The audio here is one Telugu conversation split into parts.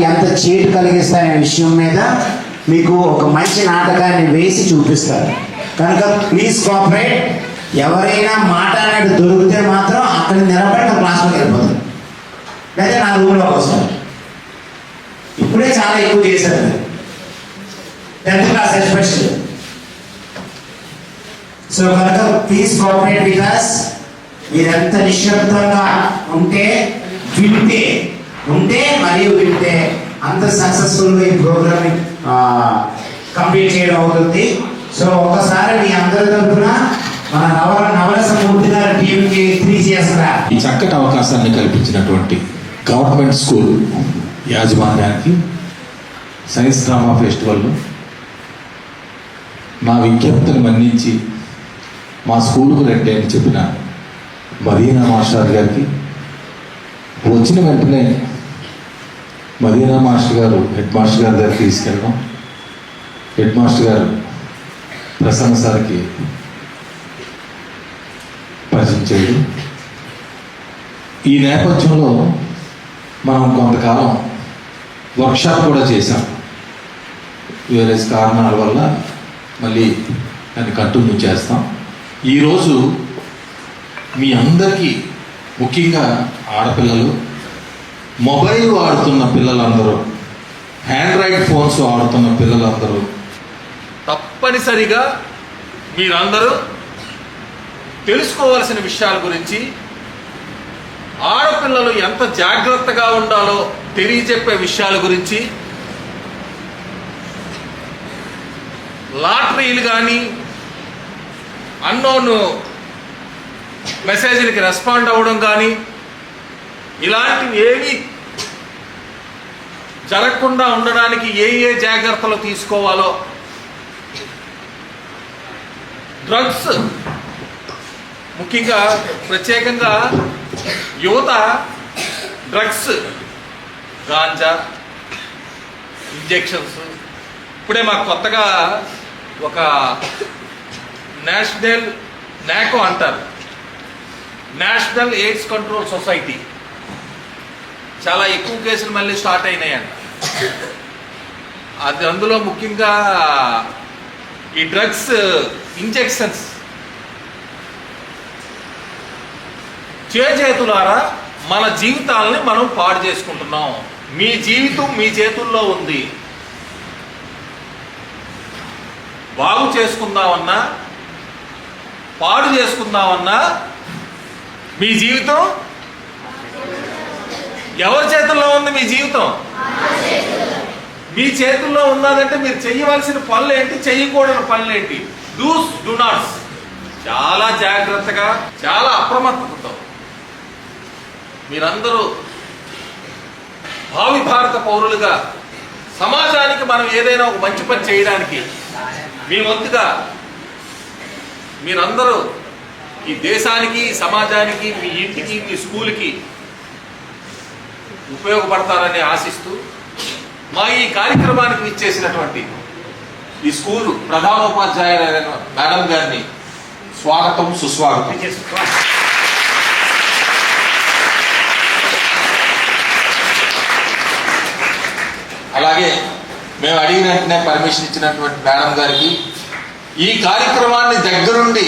ఎంత చేటు కలిగిస్తాయనే విషయం మీద మీకు ఒక మంచి నాటకాన్ని వేసి చూపిస్తారు. కనుక ప్లీజ్ కోఆపరేట్. ఎవరైనా మాట్లాడినట్టు దొరికితే మాత్రం అక్కడ నిలబడి క్లాస్లోకి వెళ్ళిపోతారు, లేదా నా రూమ్లోకి వస్తారు. ఇప్పుడే చాలా ఎక్కువ చేశారు 10th క్లాస్ ఎస్పెషల్. సో కనుక ప్లీజ్ కోఆపరేట్ విత్ us. మీరెంత నిశ్శబ్దంగా ఉంటే మరియు వింటే అంత సక్సెస్ఫుల్గా ఈ ప్రోగ్రామ్ కంప్లీట్ చేయడం అవుతుంది. సో ఒకసారి మీ అందరి తరఫున మన నవరస మూర్తి గారి టీంకి 3 చేస్తారా. ఈ చక్కటి అవకాశాన్ని కల్పించినటువంటి గవర్నమెంట్ స్కూల్ యాజమాన్యానికి సైన్స్ డ్రామా ఫెస్టివల్లో నా విజ్ఞప్తిని మన్నించి మా స్కూల్కు రండి అని చెప్పిన మదీనా మాస్టర్ గారికి, వచ్చిన వెంటనే మదీనా మాస్టర్ గారు హెడ్ మాస్టర్ గారి దగ్గర తీసుకెళ్ళడం, హెడ్ మాస్టర్ గారు ప్రసన్న సార్కి పరిచయం చేయడం. ఈ నేపథ్యంలో మనం కొంతకాలం వర్క్షాప్ కూడా చేశాం. వేరే కారణాల వల్ల మళ్ళీ దాన్ని కంటిన్యూ చేస్తాం. ఈరోజు మీ అందరికీ, ముఖ్యంగా ఆడపిల్లలు, మొబైల్ వాడుతున్న పిల్లలందరూ, హ్యాండ్రాయిడ్ ఫోన్స్ వాడుతున్న పిల్లలందరూ తప్పనిసరిగా మీరందరూ తెలుసుకోవాల్సిన విషయాల గురించి, ఆడపిల్లలు ఎంత జాగ్రత్తగా ఉండాలో తెలియజెప్పే విషయాల గురించి, లాటరీలు కానీ అన్నోన్ మెసేజ్లకి రెస్పాండ్ అవ్వడం కానీ ఇలాంటివి ఏవి జరగకుండా ఉండడానికి ఏ జాగ్రత్తలు తీసుకోవాలో, డ్రగ్స్ ముఖ్యంగా ప్రత్యేకంగా యువత డ్రగ్స్, గాంజా, ఇంజెక్షన్స్. ఇప్పుడే మాకు కొత్తగా ఒక నేషనల్ నాకో అంటారు, నేషనల్ ఎయిడ్స్ కంట్రోల్ సొసైటీ, చాలా ఎక్కువ కేసులు మళ్ళీ స్టార్ట్ అయినాయంట. అది అందులో ముఖ్యంగా ఈ డ్రగ్స్ ఇంజెక్షన్స్ చేతులారా మన జీవితాలని మనం పాడు చేసుకుంటున్నాం. మీ జీవితం మీ చేతుల్లో ఉంది. బాగు చేసుకుందామన్నా పాడు చేసుకుందామన్నా మీ జీవితం ఎవరి చేతుల్లో ఉంది? మీ జీవితం మీ చేతుల్లో ఉన్నదంటే మీరు చేయవలసిన పనులు ఏంటి, చేయకూడని పనులు ఏంటి, డూస్ డూ నాట్స్ చాలా జాగ్రత్తగా, చాలా అప్రమత్తతతో మీరందరూ భావి భారత పౌరులుగా సమాజానికి మనం ఏదైనా ఒక మంచి పని చేయడానికి మీ వంతుగా మీరందరూ ఈ దేశానికి, సమాజానికి, మీ ఇంటికి, మీ స్కూల్కి ఉపయోగపడతారని ఆశిస్తూ మా ఈ కార్యక్రమానికి ఇచ్చేసినటువంటి ఈ స్కూల్ ప్రధానోపాధ్యాయులైన మేడం గారిని స్వాగతం, సుస్వాగతం. అలాగే మేము అడిగిన వెంటనే పర్మిషన్ ఇచ్చినటువంటి మేడం గారికి, ఈ కార్యక్రమాన్ని దగ్గరుండి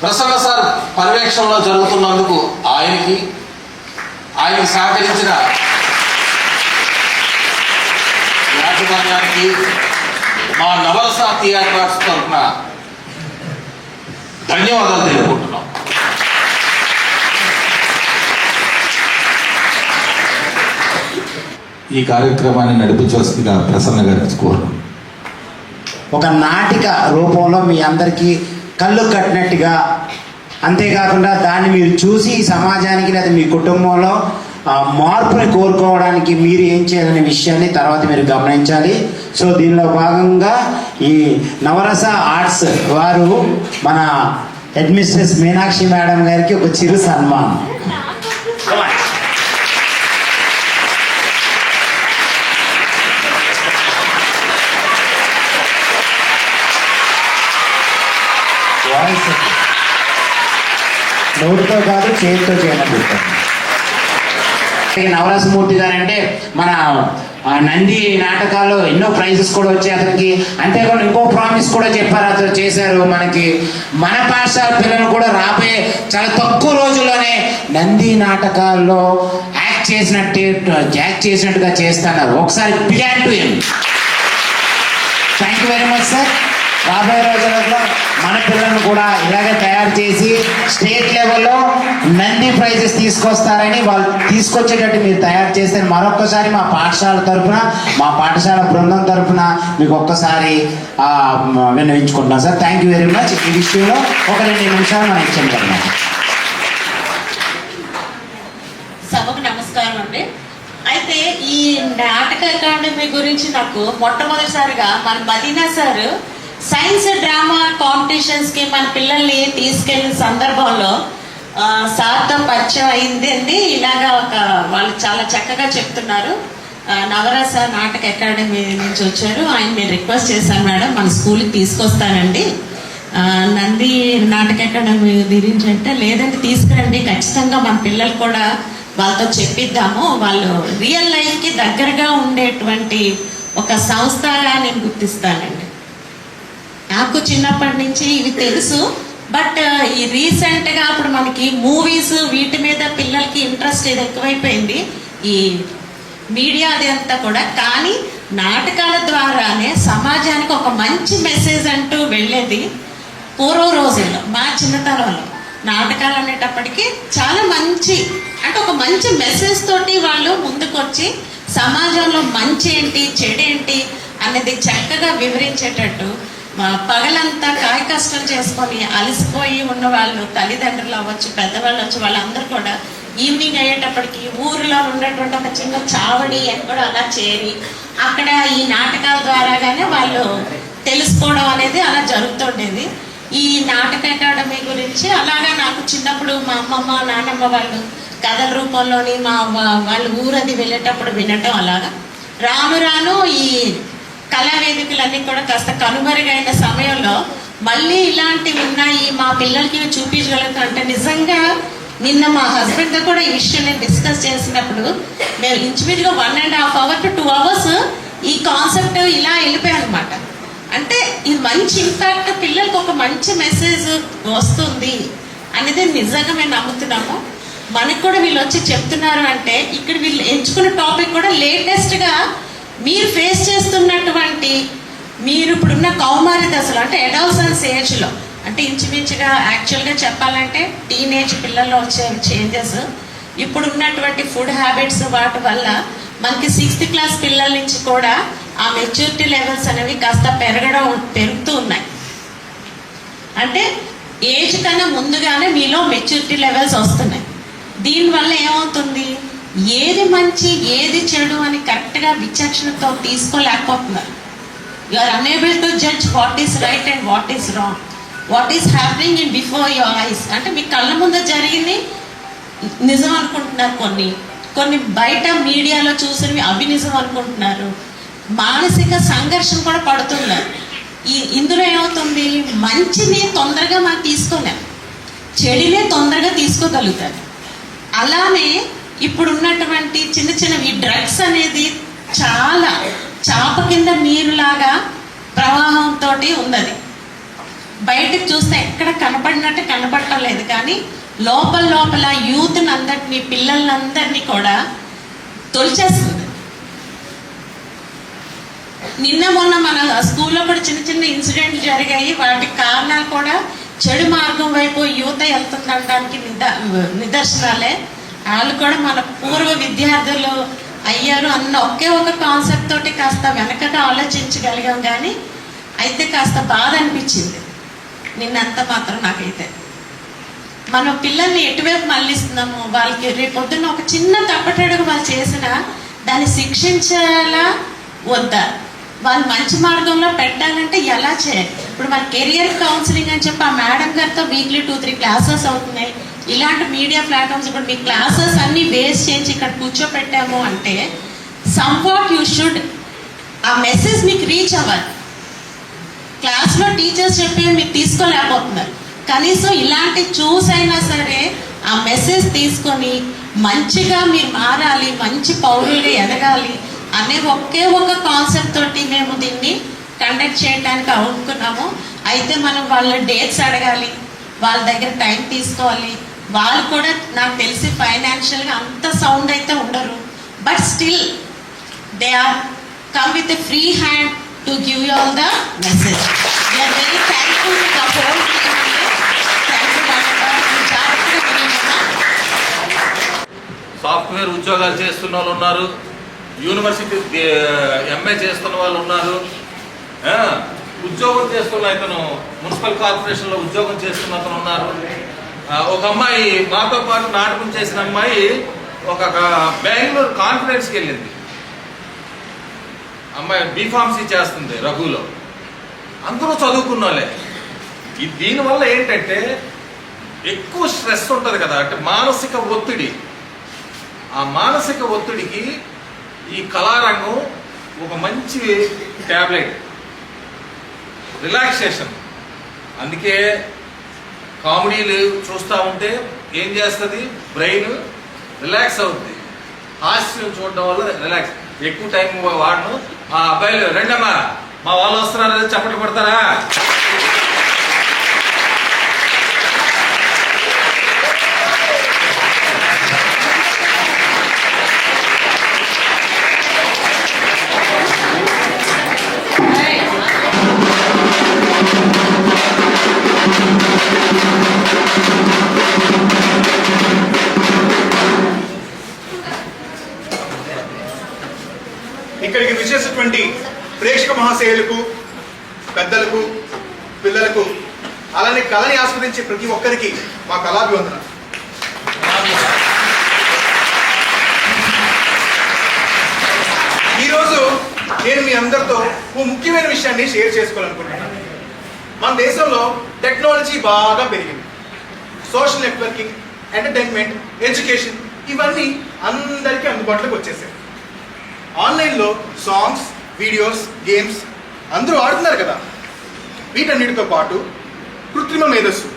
ప్రసన్న సార్ పర్యవేక్షణలో జరుగుతున్నందుకు ఆయనకి సహకరించిన యాజమాన్యానికి, మా నవరస థియేటర్స్ తరఫున ధన్యవాదాలు తెలుపుకుంటున్నాం. ఈ కార్యక్రమాన్ని నడిపించవలసిందిగా ప్రసన్న గారిని కోరు. ఒక నాటిక రూపంలో మీ అందరికీ కళ్ళు కట్టినట్టుగా, అంతేకాకుండా దాన్ని మీరు చూసి ఈ సమాజానికి లేదా మీ కుటుంబంలో మార్పుని కోరుకోవడానికి మీరు ఏం చేయాలనే విషయాన్ని తర్వాత మీరు గమనించాలి. సో దీనిలో భాగంగా ఈ నవరస ఆర్ట్స్ వారు మన హెడ్ మిస్ట్రెస్ మీనాక్షి మేడం గారికి ఒక చిరు సన్మానం. నోటితో కాదు, చేతితో చేయనట్టు. నవరసమూర్తి గారు అంటే మన నంది నాటకాల్లో ఎన్నో ప్రైజెస్ కూడా వచ్చాయి అతనికి. అంతేకాకుండా ఇంకో ప్రామిస్ కూడా చెప్పారు, అతను చేశారు. మన పాఠశాల పిల్లలు కూడా రాబోయే చాలా తక్కువ రోజుల్లోనే నంది నాటకాల్లో యాక్ట్ చేసినట్టుగా చేస్తున్నారు. ఒకసారి began to him. Thank you very much sir. రాబోయే రోజులలో మన పిల్లలను కూడా ఇలాగే తయారు చేసి స్టేట్ లెవెల్లో నంది ప్రైజెస్ తీసుకొస్తారని, వాళ్ళు తీసుకొచ్చేటట్టు మీరు తయారు చేస్తే మరొక్కసారి మా పాఠశాల తరఫున, మా పాఠశాల బృందం తరఫున మీకు ఒక్కసారి విన్నవించుకుంటున్నాం sir. Thank you very much. ఈ విషయంలో ఒక 2 నిమిషాలు మనం ఇచ్చాం. సభకు నమస్కారం అండి. అయితే ఈ నాటక అకాడమీ గురించి నాకు మొట్టమొదటిసారిగా మన మదీనా సార్ సైన్స్ డ్రామా కాంపిటీషన్స్కి మన పిల్లల్ని తీసుకెళ్ళిన సందర్భంలో సార్తో పరిచయం అయింది అండి. ఇలాగా వాళ్ళు చాలా చక్కగా చెప్తున్నారు. నవరస నాటక అకాడమీ నుంచి వచ్చారు. ఆయన నేను రిక్వెస్ట్ చేశాను, మేడం మన స్కూల్కి తీసుకొస్తానండి నంది నాటక అకాడమీ గురించి. అంటే లేదంటే తీసుకురండి, ఖచ్చితంగా మన పిల్లలు కూడా వాళ్ళతో చెప్పిద్దాము, వాళ్ళు రియల్ లైఫ్కి దగ్గరగా ఉండేటువంటి ఒక సంస్థగా నేను గుర్తిస్తానండి. నాకు చిన్నప్పటి నుంచి ఇవి తెలుసు, బట్ ఈ రీసెంట్గా అప్పుడు మనకి మూవీస్ వీటి మీద పిల్లలకి ఇంట్రెస్ట్ ఇది ఎక్కువైపోయింది, ఈ మీడియా అది అంతా కూడా. కానీ నాటకాల ద్వారానే సమాజానికి ఒక మంచి మెసేజ్ అంటూ వెళ్ళేది. పూర్వ రోజుల్లో మా చిన్నతనంలో నాటకాలు అనేటప్పటికీ చాలా మంచి, అంటే ఒక మంచి మెసేజ్ తోటి వాళ్ళు ముందుకొచ్చి సమాజంలో మంచి ఏంటి చెడేంటి అనేది చక్కగా వివరించేటట్టు, పగలంతా కాయ కష్టం చేసుకొని అలసిపోయి ఉన్న వాళ్ళు తల్లిదండ్రులు అవ్వచ్చు, పెద్దవాళ్ళు అవ్వచ్చు, వాళ్ళందరూ కూడా ఈవినింగ్ అయ్యేటప్పటికి ఊరిలో ఉన్నటువంటి ఒక చిన్న చావడి ఎక్కడో అలా చేరి అక్కడ ఈ నాటకాల ద్వారాగానే వాళ్ళు తెలుసుకోవడం అనేది అలా జరుగుతుండేది. ఈ నాటక అకాడమీ గురించి అలాగా నాకు చిన్నప్పుడు మా అమ్మమ్మ నాన్నమ్మ వాళ్ళు కథల రూపంలోని వాళ్ళ ఊరది వెళ్ళేటప్పుడు వినటం, అలాగా రాను రాను ఈ కళా వేదికలన్నీ కూడా కాస్త కనుమరుగైన సమయంలో మళ్ళీ ఇలాంటివి ఉన్నాయి, మా పిల్లలకి చూపించగలుగుతాం అంటే నిజంగా నిన్న మా హస్బెండ్తో కూడా ఈ విషయం నేను డిస్కస్ చేసినప్పుడు మేము ఇంచుమించుగా 1.5 hours to 2 hours ఈ కాన్సెప్ట్ ఇలా వెళ్ళిపోయాయి అనమాట. అంటే ఇది మంచి ఇంపాక్ట్, పిల్లలకు ఒక మంచి మెసేజ్ వస్తుంది అనేది నిజంగా మేము నమ్ముతున్నాము. మనకు కూడా వీళ్ళు వచ్చి చెప్తున్నారు అంటే ఇక్కడ వీళ్ళు ఎంచుకున్న టాపిక్ కూడా లేటెస్ట్గా మీరు ఫేస్ చేస్తున్నటువంటి, మీరు ఇప్పుడున్న కౌమారి దశలో అంటే అడాలసెన్స్ ఏజ్లో, అంటే ఇంచుమించుగా యాక్చువల్గా చెప్పాలంటే టీనేజ్ పిల్లల్లో వచ్చే చేంజెస్, ఇప్పుడు ఉన్నటువంటి ఫుడ్ హ్యాబిట్స్ వాటి వల్ల మనకి 6th class పిల్లల నుంచి కూడా ఆ మెచ్యూరిటీ లెవెల్స్ అనేవి కాస్త పెరుగుతూ ఉన్నాయి. అంటే ఏజ్ కన్నా ముందుగానే మీలో మెచ్యూరిటీ లెవెల్స్ వస్తున్నాయి. దీనివల్ల ఏమవుతుంది, ఏది మంచి ఏది చెడు అని కరెక్ట్గా విచక్షణతో తీసుకోలేకపోతున్నారు. You are unable to judge what is right and what is wrong, what is happening in before your eyes. అంటే మీ కళ్ళ ముందు జరిగింది నిజం అనుకుంటున్నారు, కొన్ని బయట మీడియాలో చూసినవి అవి నిజం అనుకుంటున్నారు. మానసిక సంఘర్షణ కూడా పడుతున్నారు. ఇందులో ఏమవుతుంది, మంచిని తొందరగా మనం తీసుకోలేం, చెడునే తొందరగా తీసుకోగలుగుతారు. అలానే ఇప్పుడు ఉన్నటువంటి చిన్న చిన్నవి డ్రగ్స్ అనేది చాలా చాప కింద నీరులాగా ప్రవాహంతో ఉన్నది. బయటకు చూస్తే ఎక్కడ కనపడినట్టు కనపడటం లేదు, కానీ లోపల యూత్ని అందరినీ, పిల్లలందరినీ కూడా తొలిచేస్తుంది. నిన్న మొన్న మన స్కూల్లో కూడా చిన్న చిన్న ఇన్సిడెంట్లు జరిగాయి. వాటికి కారణాలు కూడా చెడు మార్గం వైపు యువత వెళ్తుందనడానికి నిదర్శనాలే. వాళ్ళు కూడా మన పూర్వ విద్యార్థులు అయ్యారు అన్న ఒకే ఒక కాన్సెప్ట్ తోటి కాస్త వెనకట ఆలోచించగలిగాం. కానీ అయితే కాస్త బాధ అనిపించింది నిన్నంత మాత్రం. నాకైతే మన పిల్లల్ని ఎటువైపు మళ్ళిస్తున్నాము, వాళ్ళకి రేపొద్దున ఒక చిన్న తప్పటడుగు వాళ్ళు చేసినా దాన్ని శిక్షించాలా వద్దా, వాళ్ళు మంచి మార్గంలో పెట్టాలంటే ఎలా చేయాలి? ఇప్పుడు మన కెరియర్ కౌన్సిలింగ్ అని చెప్పి ఆ మేడం గారితో వీక్లీ 2-3 క్లాసెస్ అవుతున్నాయి. ఇలాంటి మీడియా ప్లాట్ఫామ్స్ ఇప్పుడు మీ క్లాసెస్ అన్ని వేస్ట్ చేయించి ఇక్కడ కూర్చోపెట్టాము అంటే సంవాట్ యూ షుడ్, ఆ మెసేజ్ మీకు రీచ్ అవ్వాలి. క్లాస్లో టీచర్స్ చెప్పి మీరు తీసుకోలేకపోతున్నారు. కనీసం ఇలాంటి చూసైనా సరే ఆ మెసేజ్ తీసుకొని మంచిగా మీరు మారాలి, మంచి పౌరులుగా ఎదగాలి అనే ఒకే ఒక కాన్సెప్ట్ తోటి మేము దీన్ని కండక్ట్ చేయడానికి అనుకున్నాము. అయితే మనం వాళ్ళ డేట్స్ అడగాలి, వాళ్ళ దగ్గర టైం తీసుకోవాలి. వాళ్ళు కూడా నాకు తెలిసి ఫైనాన్షియల్గా అంత సౌండ్ అయితే ఉండరు. But still they are come with a free hand to give you all the message. We are very thankful to the whole team. Software ఉద్యోగాలు చేస్తున్న వాళ్ళు ఉన్నారు, యూనివర్సిటీ ఎంఏ చేస్తున్న వాళ్ళు ఉన్నారు, ఉద్యోగం చేస్తున్న ఇతను మున్సిపల్ కార్పొరేషన్లో ఉద్యోగం చేస్తున్న అతను ఉన్నారు. ఒక అమ్మాయి మాతో పాటు నాటకం చేసిన అమ్మాయి ఒక బెంగళూరు కాన్ఫరెన్స్కి వెళ్ళింది. అమ్మాయి బీఫార్మసీ చేస్తుంది రఘులో. అందరూ చదువుకున్న వాళ్ళే. దీనివల్ల ఏంటంటే ఎక్కువ స్ట్రెస్ ఉంటుంది కదా, అంటే మానసిక ఒత్తిడి. ఆ మానసిక ఒత్తిడికి ఈ కళారంగం ఒక మంచి ట్యాబ్లెట్, రిలాక్సేషన్. అందుకే కామెడీలు చూస్తూ ఉంటే ఏం చేస్తుంది, బ్రెయిన్ రిలాక్స్ అవుతుంది. హాస్యం చూడడం వల్ల రిలాక్స్. ఎక్కువ టైం వాడను. ఆ అబ్బాయిలు రెండమ్మా మా వాళ్ళు వస్తున్నారు చప్పట్లు కొడతారా? ఇక్కడికి విచ్చేసినటువంటి ప్రేక్షక మహాశయులకు, పెద్దలకు, పిల్లలకు, అలానే కళని ఆస్వాదించే ప్రతి ఒక్కరికి మా కళాభివందన. ఈరోజు నేను మీ అందరితో ఓ ముఖ్యమైన విషయాన్ని షేర్ చేసుకోవాలనుకుంటున్నాను. మన దేశంలో టెక్నాలజీ బాగా పెరిగింది. సోషల్ నెట్వర్కింగ్, ఎంటర్టైన్మెంట్, ఎడ్యుకేషన్ ఇవన్నీ అందరికీ అందుబాటులోకి వచ్చేసాయి. ఆన్లైన్లో సాంగ్స్, వీడియోస్, గేమ్స్ అందరూ ఆడుతున్నారు కదా. వీటన్నిటితో పాటు కృత్రిమ మేధస్సు,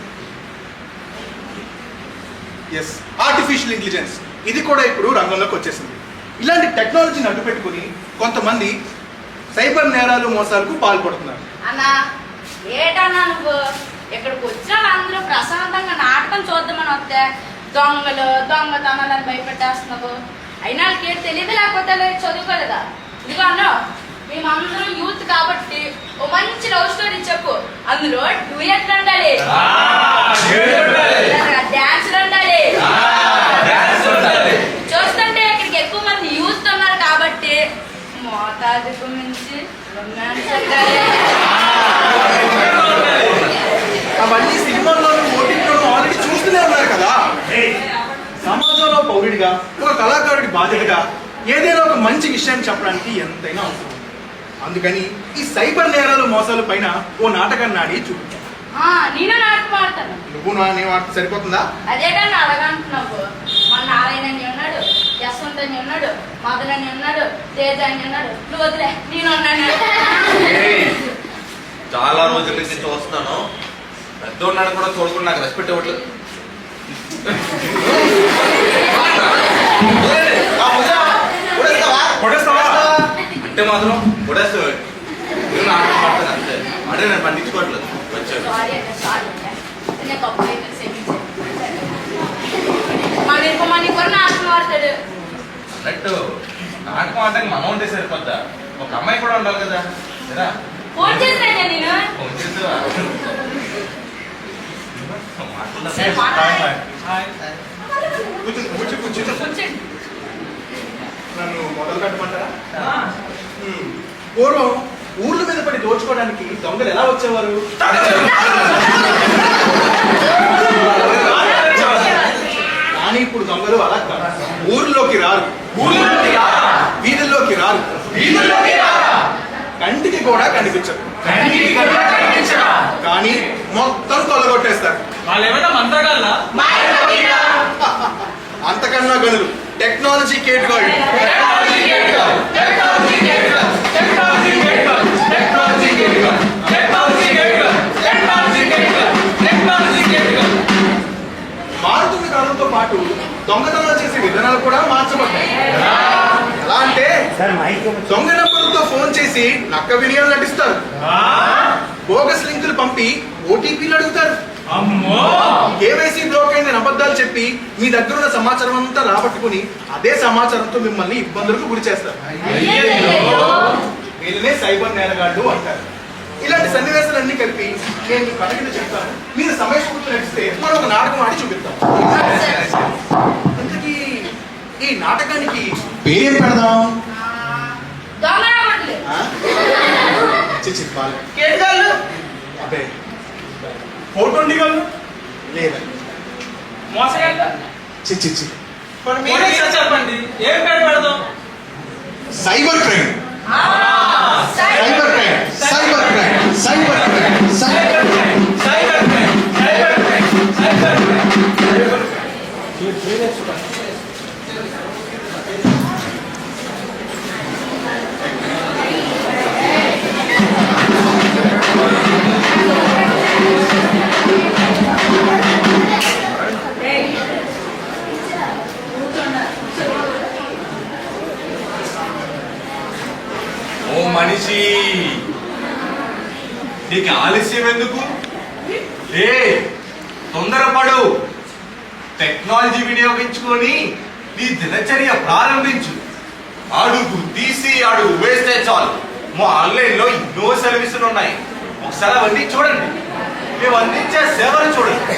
ఆర్టిఫిషియల్ ఇంటెలిజెన్స్ ఇది కూడా ఇప్పుడు రంగంలోకి వచ్చేసింది. ఇలాంటి టెక్నాలజీని అడ్డుపెట్టుకుని కొంతమంది సైబర్ నేరాలు, మోసాలకు పాల్పడుతున్నారు. అన్నా ఏటన్నా నువ్వు ఇక్కడికి వచ్చిన అందరూ ప్రశాంతంగా నాటకం చూద్దామని వస్తే దొంగలు, దొంగతనాలను భయపెట్టేస్తున్నావు. అయినా వాళ్ళకి తెలియదు, లేకపోతే చదువుకోలేదా? ఇదిగో అన్నా, మేమందరం యూత్ కాబట్టి ఓ మంచి లవ్ స్టోరీ చెప్పు. అందులో డ్యూయెట్లు ఉండాలి, డాన్సులు ఉండాలి. చూస్తుంటే ఇక్కడికి ఎక్కువ మంది యూత్ ఉన్నారు కాబట్టి మోతాదుకు మించి రొమాన్స్ ఉండాలి. అవన్నీ సినిమాల్లోనూ, ఓటీటీలోనూ ఆల్రెడీ చూస్తూనే ఉన్నారు కదా. సమాజంలో పౌరుడిగా, ఒక కళాకారుడి బాధ్యతగా ఏదైనా ఒక మంచి విషయాన్ని చెప్పడానికి ఎంతైనా అవసరం. అందుకని ఈ సైబర్ నేరాలు, మోసాల పైన ఓ నాటకాన్ని ఆడి చూపించు. నేను నాటకం ఆడతాను. నువ్వు నేను ఆడితే సరిపోతుందా? అదేటన్నా అడగంటున్నావు. మన నారాయణ అని ఉన్నాడు, యశ్వంత్ అని ఉన్నాడు, మదన్ అని ఉన్నాడు, తేజ అని ఉన్నాడు. నువ్వు వదిలే, నేను ఉన్నాను. చాలా రోజుల నుంచి చూస్తున్నాను, పెద్దోళ్ళని కూడా చూడకుండా నాకు రెస్పెక్ట్ ఇవ్వట్లేదు. అంటే మాత్రం కొడేస్తావు అంతే. అంటే నేను పండించుకోవట్లేదు. సారీ అంటే సారీ అంటే తప్పు అయితే క్షమించండి. మన ఇంకో మన కూడా నాటకం ఆడతాడు అన్నట్టు నాటకం అంటే మనం ఉంటే సరిపోద్దా? ఒక అమ్మాయి కూడా ఉండాలి కదా ఏరా? ఫోన్ చేశాను నేను. ఫోన్ చేసావా? మాట్లాడదా? సరే, మాట్లాడు. కూర్చో. నన్ను మొదలు కట్టమంటారా? పూర్వం ఊర్ల మీద పడి దోచుకోవడానికి దొంగలు ఎలా వచ్చేవారు? కానీ ఇప్పుడు దొంగలు అలా కాదు. ఊర్లోకి రారు, వీధుల్లోకి రారు, కంటికి కూడా కనిపించరు, కానీ మొత్తం కొల్లగొట్టేస్తారు. వాళ్ళు ఏమైనా మంత్రగాళ్ళ? అంతకన్నా గనులు టెక్నాలజీ కేటుగాళ్ళు. మారుతున్న కాలంతో పాటు దొంగతనాలు చేసే విధానాలు కూడా మార్చబడ్డాయి. ఎలా అంటే సార్ మైక్ దొంగ నంబర్లతో ఫోన్ చేసి నక్క వినియోగం నటిస్తారు, బోగస్ లింకులు పంపి ఓటీపీలు అడుగుతారు, అమ్మో! కేవైసీ బ్లాక్ అయిన అబద్ధాలు చెప్పి మీ దగ్గర ఉన్న సమాచారం అంతా రాబట్టుకుని అదే సమాచారంతో మిమ్మల్ని ఇబ్బందులకు గురి చేస్తారు. వీళ్ళనే సైబర్ నేరగాళ్ళు అంటారు. ఇలాంటి సన్నివేశాలన్నీ కలిపి నేను మీ కథ కింద చెప్తాను. మీరు సమయస్ఫూర్తి నడిస్తే మనం ఒక నాటకం ఆడి చూపిస్తాం. ఇంతకీ ఈ నాటకానికి పేరేం పెడదాం? దొంగ రావట్లే. చిచ్చిపాలు కేటగాళ్ళు? అదే ఫోటోండిగాళ్ళు? లేదా మోసగాళ్ళు? చిచ్చి మరి మీరే చెప్పండి, ఏం పేరు పెడదాం? సైబర్ క్రైమ్, ఆ, సరే. Cyber crime, cyber crime, cyber crime, cyber crime. Cyber crime, cyber crime, cyber crime. ఓ మనిషి, నీకు ఆలస్యం ఎందుకు? ఏ తొందరపడు, టెక్నాలజీ వినియోగించుకొని నీ దినచర్య ప్రారంభించు. అడుగు తీసి అడుగు వేస్తే చాలు. మా ఆన్లైన్లో ఎన్నో సర్వీసులు ఉన్నాయి. ఒకసారి అవన్నీ చూడండి. మేము అందించే సేవలు చూడండి.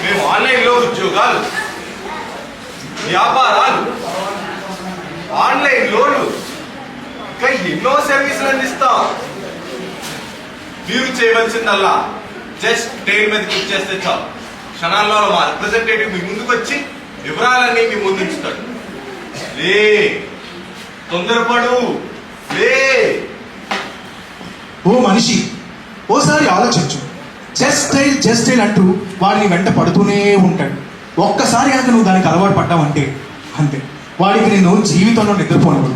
మేము ఆన్లైన్లో ఉద్యోగాలు, వ్యాపారాలు, ఆన్లైన్ లోన్లు, ఇంకా ఎన్నో సర్వీసులు అందిస్తాం. మీరు చేయవలసిందల్లా జస్ట్ టైల్ మీద క్లిక్ చేస్తే చాలు. క్షణాల్లో మా రిప్రజెంటేటివ్ మీ ముందుకు వచ్చి వివరాలన్నీ మీ ముందు ఉంచుతాడు. లే, తొందరపడు, లే. ఓ మనిషి, ఓసారి ఆలోచించు. జస్ట్ స్టైల్ అంటూ వాడిని వెంట పడుతూనే ఉంటాడు. ఒక్కసారి కనుక నువ్వు దానికి అలవాటు పడ్డావంటే అంతే, వాడికి నేను జీవితంలో నిద్రపోను.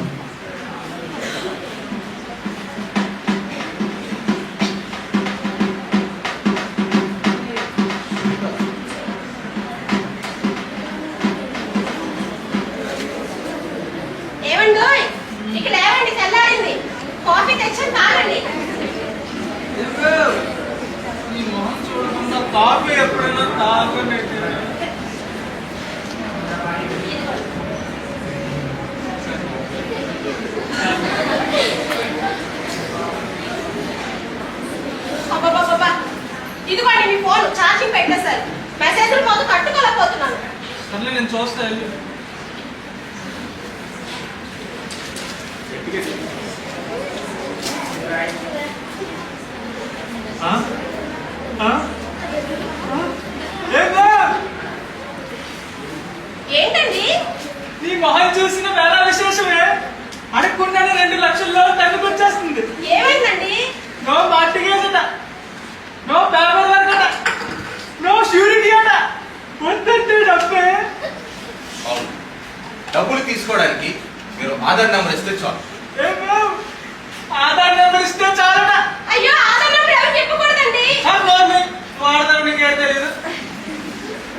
ఏమండోయ్, ఇక లేవండి, తెల్లారింది. కాఫీ తెచ్చాను, తాగండి. ఈ మొహం చూడకుండా కాఫీ ఎప్పుడైనా తాగండి. అబ్బబ్బబ్బబ్బా. ఇదిగోండి మీ ఫోన్ ఛార్జింగ్ పెట్టేశారు. మెసేజ్లు పోతూ తట్టుకోలేకపోతున్నాను. సర్లే, నేను చూస్తా వెళ్ళి. ఏంటండి? నీ మొహం చూసిన వేళ విశేషమే. అడుక్కుండానే 2 లక్షల్లో తగ్గుకు వచ్చేస్తుంది. ఏమైందండి? నో మార్టిగేజ్ అట, నో పేపర్ వర్క్ అట, నో ష్యూరిటీ అట. వద్దంటే డబ్బే. అవును, డబ్బులు తీసుకోవడానికి మీరు ఆధార్ నెంబర్ ఇస్తే చాలు. ఏమో, ఆధార్ నెంబర్ ఇస్తే చాలట. అయ్యో, ఆధార్ నెంబర్ ఎవరికి ఇవ్వకూడదండి. వాడదాం, నీకేం తెలియదు.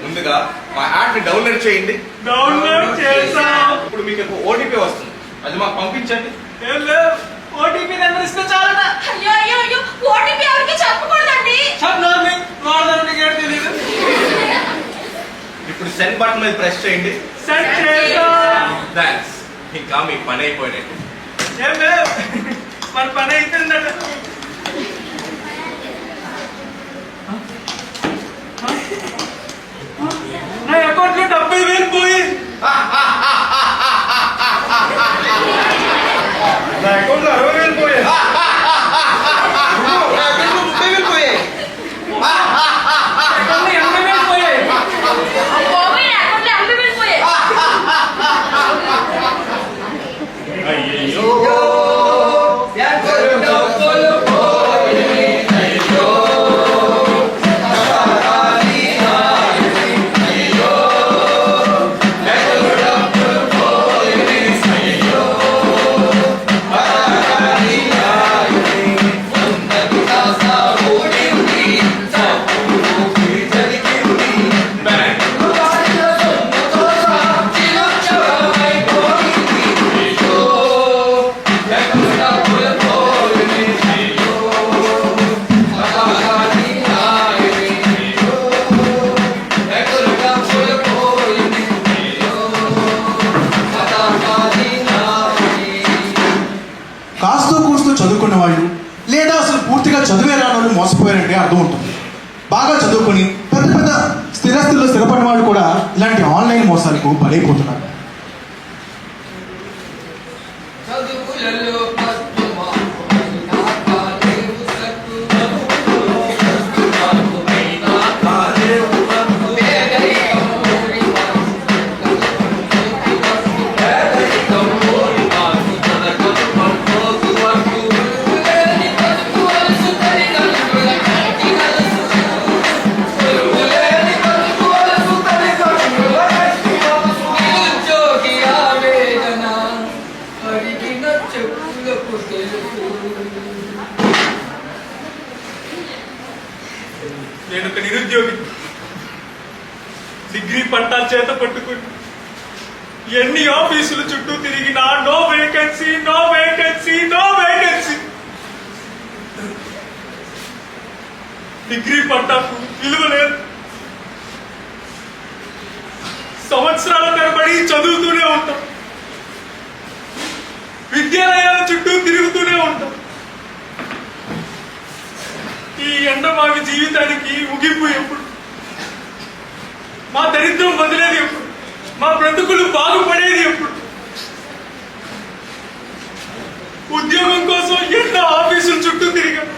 ముందుగా మా యాప్ ని డౌన్లోడ్ చేయండి. డౌన్లోడ్ చేసాం. ఇప్పుడు మీకు ఓటీపీ వస్తుంది, అది మాకు పంపించండి. ఏం లేవు, ఓటీపీ నెంబర్ ఇస్తే చాలట. అయ్యో అయ్యో అయ్యో, ఓటీపీ ఎవరికి చెప్పకూడదండి. వాడదాం, నీకేం తెలియదు. ఇప్పుడు సెండ్ బటన్ మీద ప్రెస్ చేయండి. సెట్ చేసాం. థ్యాంక్స్, ఇంకా మీ పని అయిపోయినట్టు. ఏం లేదు మన పని అయిపోయిందట. నా అకౌంట్ లో 70,000 పోయి. నా అకౌంట్లో 60,000 పోయాయి. నా అకౌంట్లో 30,000 పోయాయి. అకౌంట్ లో 80,000 పోయాయి. పోయి అకౌంట్లో 80,000 పోయాయి. అయ్యయ్యో కాస్తో కూస్తూ చదువుకున్న వాళ్ళు లేదా అసలు పూర్తిగా చదివే రాని వాళ్ళు మోసపోయారంటే అర్థం ఉంటుంది. బాగా చదువుకొని పెద్ద పెద్ద స్థిరస్థితిలో స్థిరపడిన వాళ్ళు కూడా ఇలాంటి ఆన్లైన్ మోసాలకు బలైపోతున్నారు. నేను ఒక నిరుద్యోగి. డిగ్రీ పట్టాలు చేత పట్టుకుని ఎన్ని ఆఫీసుల చుట్టూ తిరిగినా no vacancy, no vacancy, no vacancy. Degree పట్టాకు విలువ లేదు. సంవత్సరాల తరబడి చదువుతూనే ఉంటాం, విద్యాలయాల చుట్టూ తిరుగుతూనే ఉంటాం. ఈ ఎండమావి జీవితానికి ముగింపు ఎప్పుడు? మా దరిద్రం వదిలేది ఎప్పుడు? మా బ్రతుకులు బాగుపడేది ఎప్పుడు? ఉద్యోగం కోసం ఎన్నో ఆఫీసుల చుట్టూ తిరిగాం.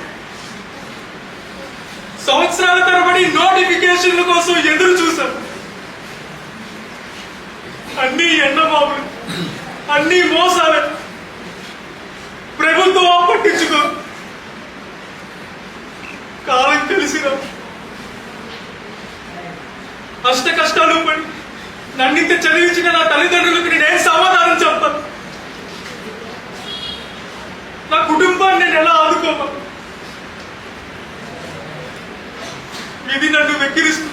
సంవత్సరాల తరబడి నోటిఫికేషన్ల కోసం ఎదురు చూశాం. అన్ని ఎండమావులు, అన్ని మోసాలే. ప్రభుత్వం పట్టించుకో. కాలం తెలిసిరా అష్ట కష్టాలు పడి నన్నింత చదివించిన నా తల్లిదండ్రులకు నేనేం సమాధానం చెప్తాను? నా కుటుంబాన్ని నేను ఎలా ఆదుకోవాలి? ఇది నన్ను వెక్కిరిస్తూ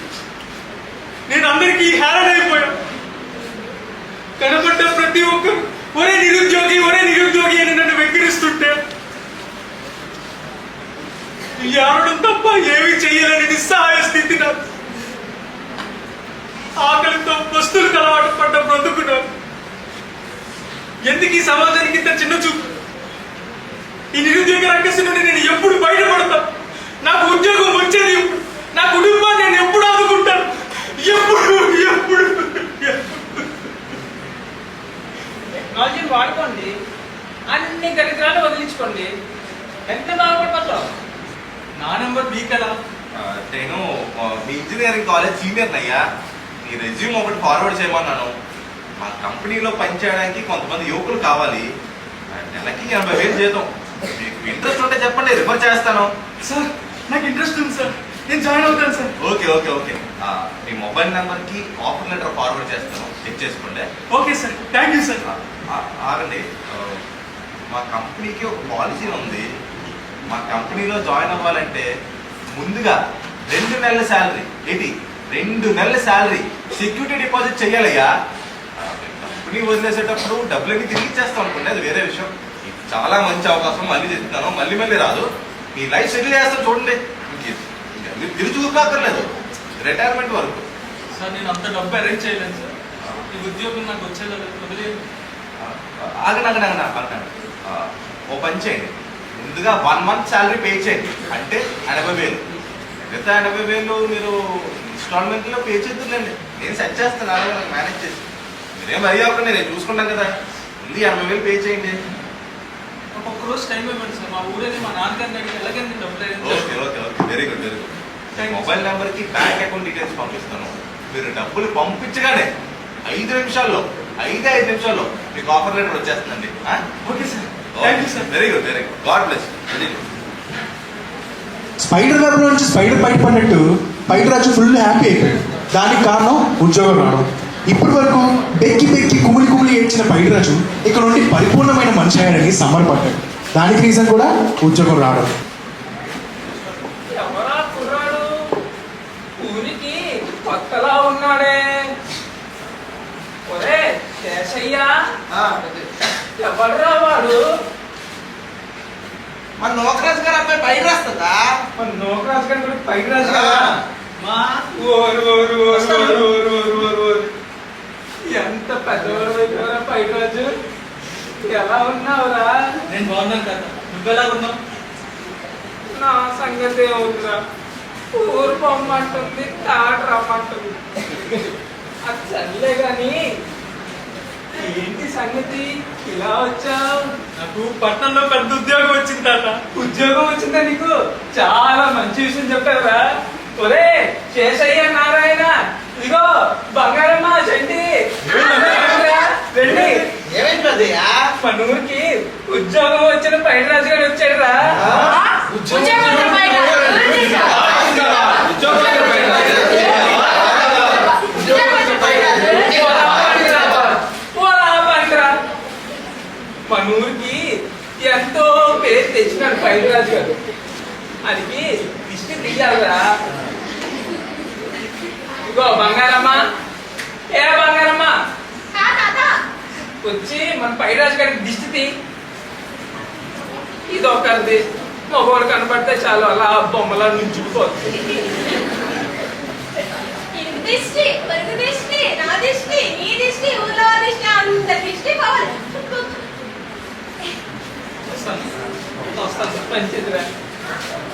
నేను అందరికీ హేళనైపోయా. కనబడ్డ ప్రతి ఒక్కరు ఒరే నిరుద్యోగి, ఒరే నిరుద్యోగి అని నన్ను వెక్కిరిస్తుంటే ఏడడం తప్ప ఏమి చెయ్యలేని నిస్సహాయ స్థితి నాకు. ఆకలితో వస్తువులకు అలవాటు పడ్డ బ్రతుకున్నాను. ఎందుకు ఈ సమాజానికి ఇంత చిన్న చూపు? ఈ నిరుద్యోగ రక్కసి నుండి నేను ఎప్పుడు బయటపడతా? నాకు ఉద్యోగం వచ్చేది ఎప్పుడు? నా కుటుంబాన్ని నేను ఎప్పుడు ఆదుకుంటాను? ఎప్పుడు ఎప్పుడు టెక్నాలజీని వాడుకోండి, అన్ని దరిద్రాలు వదిలించుకోండి, ఎంత బాగుపడిపోతావు. నా నెంబర్ బీ కదా. నేను మీ ఇంజనీరింగ్ కాలేజ్ సీనియర్ అయ్యా. మీ రెజ్యూమ్ ఒకటి ఫార్వర్డ్ చేయమన్నాను. మా కంపెనీలో పనిచేయడానికి కొంతమంది యువకులు కావాలి. నెలకి 80,000 జీతం. మీకు ఇంట్రెస్ట్ ఉంటే చెప్పండి, రిఫర్ చేస్తాను. సార్ నాకు ఇంట్రెస్ట్ ఉంది సార్, నేను జాయిన్ అవుతాను సార్. ఓకే ఓకే ఓకే మీ మొబైల్ నెంబర్కి ఆఫర్ లెటర్ ఫార్వర్డ్ చేస్తాను, చెక్ చేసుకోండి. Okay sir, thank you sir. ఆగండి, మా కంపెనీకి ఒక పాలసీ ఉంది. మా కంపెనీలో జాయిన్ అవ్వాలంటే ముందుగా 2 నెలల శాలరీ, 2 నెలల శాలరీ సెక్యూరిటీ డిపాజిట్ చెయ్యాలయ్యా. కంపెనీ వదిలేసేటప్పుడు డబ్బులన్నీ తిరిగి ఇచ్చేస్తాం అనుకోండి, అది వేరే విషయం. ఇది చాలా మంచి అవకాశం, మళ్ళీ చెప్తాను, మళ్ళీ రాదు. మీ లైఫ్ సెటిల్ చేస్తాను చూడండి. మీరు తిరిగి చూసుకోక్కర్లేదు రిటైర్మెంట్ వరకు. సార్ నేను అంత డబ్బు అరేంజ్ చేయలేను సార్. ఈ ఉద్యోగం నాకు వచ్చేది వదిలేదు. ఆగండి ఓ పని చేయండి, ముందుగా 1 month శాలరీ పే చేయండి, అంటే 80,000. మిగతా 80,000 మీరు ఇన్స్టాల్మెంట్లో పే చేద్దులేండి, నేను సెట్ చేస్తాను, మేనేజ్ చేసి. మీరేం వరి అవ్వకండి, నేను చూసుకుంటాను కదా. ముందు 80,000 పే చేయండి. ఒక్క రోజు టైం ఇవ్వండి సార్, మా ఊరేది మా నాన్నగారిని అడిగి ఎలాగైంది డబ్బులు okay okay okay, very good very good. Mobile నెంబర్కి బ్యాంక్ అకౌంట్ డీటెయిల్స్ పంపిస్తాను. మీరు డబ్బులు పంపించగానే 5 నిమిషాల్లో మీకు ఆఫర్ లెటర్ వచ్చేస్తుందండి. Okay sir, thank you sir. Very good very good, God bless. Very good. Spider web నుంచి స్పైడర్ బయటపడినట్టు పైడిరాజు ఫుల్ హ్యాపీ అయిపోయాడు. దానికి కారణం ఉద్యోగం రావడం. ఇప్పటి వరకు బెక్కి కుమిలి ఏడ్చిన పైడిరాజు ఇక్కడ నుండి పరిపూర్ణమైన మనిషి అయ్యాడని సంబరపడ్డాడు. దానికి రీజన్ కూడా ఉద్యోగం రావడం. ఎవరా కుర్రాడు ఊరికి కొత్తలా ఉన్నాడే? ఒరే శేషయ్య, ఎవర్రా వాడు? మన నోకరాజు గారు అబ్బాయి బయట రాస్తుందా? మన నోకరాజు గారి గురించి పైకి రాజు కదా. మా ఓరు ఎంత పెద్దవాడు అయిపోయారా పైకి రాజు. ఎలా ఉన్నావురా? నేను బాగున్నాను కదా, నువ్వెలా ఉన్నావు? నా సంగతి ఏమవుతుందా? ఊరు పొమ్మంటుంది, తాట రమ్మంటుంది. అది సర్లే గాని ఏంటి సంగతి, ఇలా వచ్చావు? నాకు పట్టణంలో పెద్ద ఉద్యోగం వచ్చిందట. ఉద్యోగం వచ్చిందా నీకు? చాలా మంచి విషయం చెప్పావురా. ఒరే శేషయ్య, నారాయణ, ఇదిగో బంగారమ్మ, చండి, రండి. ఏమైంది? మన ఊరికి ఉద్యోగం వచ్చిన పైడిరాజు గారు వచ్చాడు రా. మన ఊరికి ఎంతో పేరు తెచ్చినాడు పైడిరాజు గారు. అది దిష్టి తీయాలరా. ఇగో బంగారమ్మ, ఏ బంగారమ్మ, వచ్చి మన పైడిరాజు గారికి దిష్టి తీ. ఇది ఒకరిది, మగవాడు కనపడితే చాలు అలా బొమ్మలా నుంచుకుపోతుంది. దిష్టి, పొరుగు దిష్టి, నా దిష్టి, నీ దిష్టి, ఊళ్ళో దిష్టి, అంత దిష్టి కావాలి. వస్తాను పంచేదిరా.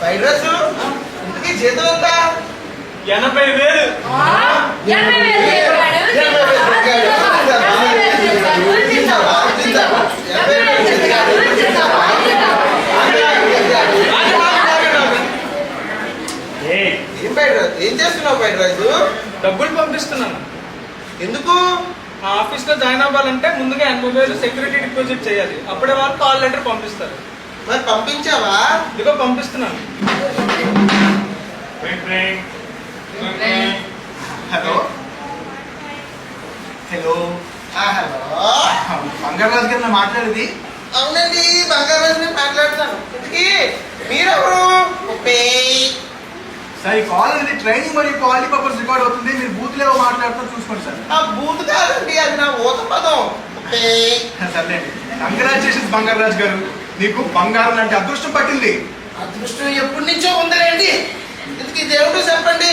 పైరాజు ఇంతకీ జీతం ఎంత? 80,000. 80,000 చెప్పాడు. 80,000 ఏం పైరాజు, ఏం చేస్తున్నావు పైరాజు? డబ్బులు పంపిస్తున్నాను. ఎందుకు? మా ఆఫీస్ లో జాయిన్ అవ్వాలంటే ముందుగా 80,000 సెక్యూరిటీ డిపాజిట్ చేయాలి. అప్పుడే వాళ్ళు కాల్ లెటర్ పంపిస్తారు. మరి పంపించావా? ఇదిగో పంపిస్తున్నాను. హలో హలో హలో, బంగారాజు గారు మాట్లాడేది? అవునండి, బంగారాజు నేను మాట్లాడుతాను. ఇంతకీ మీరెవరు? సార్ ఈ కాల్ అనేది ట్రైనింగ్ మరియు క్వాలిటీ పర్పస్ రికార్డ్ అవుతుంది. మీరు బూత్ లేవో మాట్లాడుతూ చూసుకోండి సార్. ఆ బూత్ కాదండి, అది నా ఊత పదం. సర్లేండి. కంగ్రాచులేషన్స్ బంగారాజు గారు, నీకు బంగారం లాంటి అదృష్టం పట్టింది. అదృష్టం ఎప్పటి నుంచో ఉందండి. ఇంతకీ దేవుడు చెప్పండి.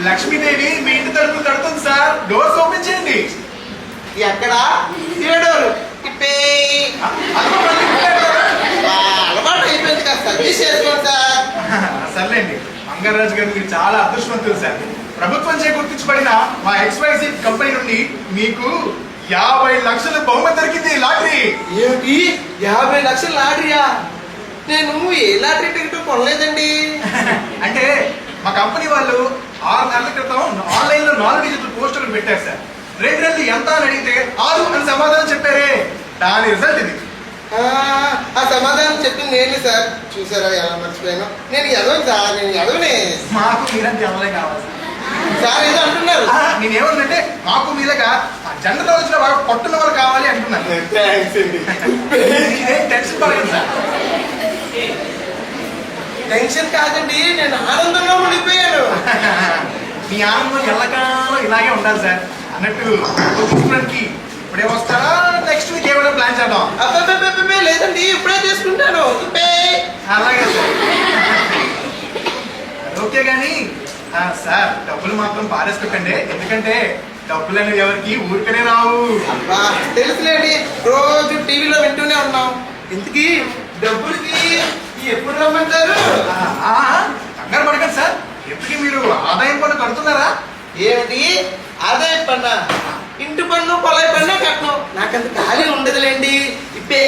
లక్ష్మీదేవి మీ ఇంటి తలుపులు తడుతుంది సార్, డోర్స్ ఓపెన్ చేయండి. ఎక్కడ? డోర్ అలవాటు అయిపోయింది కదా, సర్వీస్ చేసుకోండి సార్. సర్లేండి బంగారాజు గారు, మీరు చాలా అదృష్టవంతులు సార్. ప్రభుత్వం చే గుర్తించబడిన మా XYZ కంపెనీ నుండి మీకు 50 లక్షల బహుమతి దొరికింది. లాటరీ. ఏమిటి 50 లక్షల లాటరీయా? నేను ఏ లాటరీ టికెట్ కొనలేదండి. అంటే మా కంపెనీ వాళ్ళు 6 నెలల క్రితం ఆన్లైన్ లో 4 డిజిటల్ పోస్టర్లు పెట్టారు సార్. రెండు ఎంత అని అడిగితే 6 అని సమాధానం చెప్పారే, దాని రిజల్ట్ ఇది. ఆ సమాధానం చెప్పింది నేను సార్. చూసారా ఎలా మర్చిపోయాను. నేను ఎదవను సార్, నేను ఎదవనే. మాకు మీరంటే ఎవరే కావాలి సార్? ఏదో అంటున్నారు. నేనేమన్నంటే మాకు మీదగా జనరల్ నాలెడ్జ్ లో బాగా పట్టున్న వాళ్ళు కావాలి అంటున్నాను. Tension పడగండి sir. టెన్షన్ కాదండి, నేను ఆనందంలో ఉండిపోయాను. మీ ఆనందం ఎల్లకాలం ఇలాగే ఉండాలి సార్. అన్నట్టు చూసుకోవడానికి ఇప్పుడే వస్తారా, నెక్స్ట్ వీక్ ఏమైనా ప్లాన్ చేద్దాం? అబ్బాయి లేదండి, ఇప్పుడే చేసుకుంటాను. అలాగే సార్. ఓకే కానీ సార్, డబ్బులు మాత్రం పారేసి పెట్టండి. ఎందుకంటే డబ్బులు అనేది ఎవరికి ఊరికనే రావు. అబ్బా తెలుసులేండి, రోజు టీవీలో వింటూనే ఉన్నాం. ఇంతకీ డబ్బులకి ఎప్పుడు రమ్మంటారు? కంగారు పడకండి సార్. ఎప్పటికీ మీరు ఆదాయం పన్ను కడుతున్నారా? ఏమిటి ఆదాయ పన్ను? ఇంటి పన్ను పొలాయి పన్ను కట్టను, నాకంత ఖాళీ ఉండదులేండి. ఇప్పే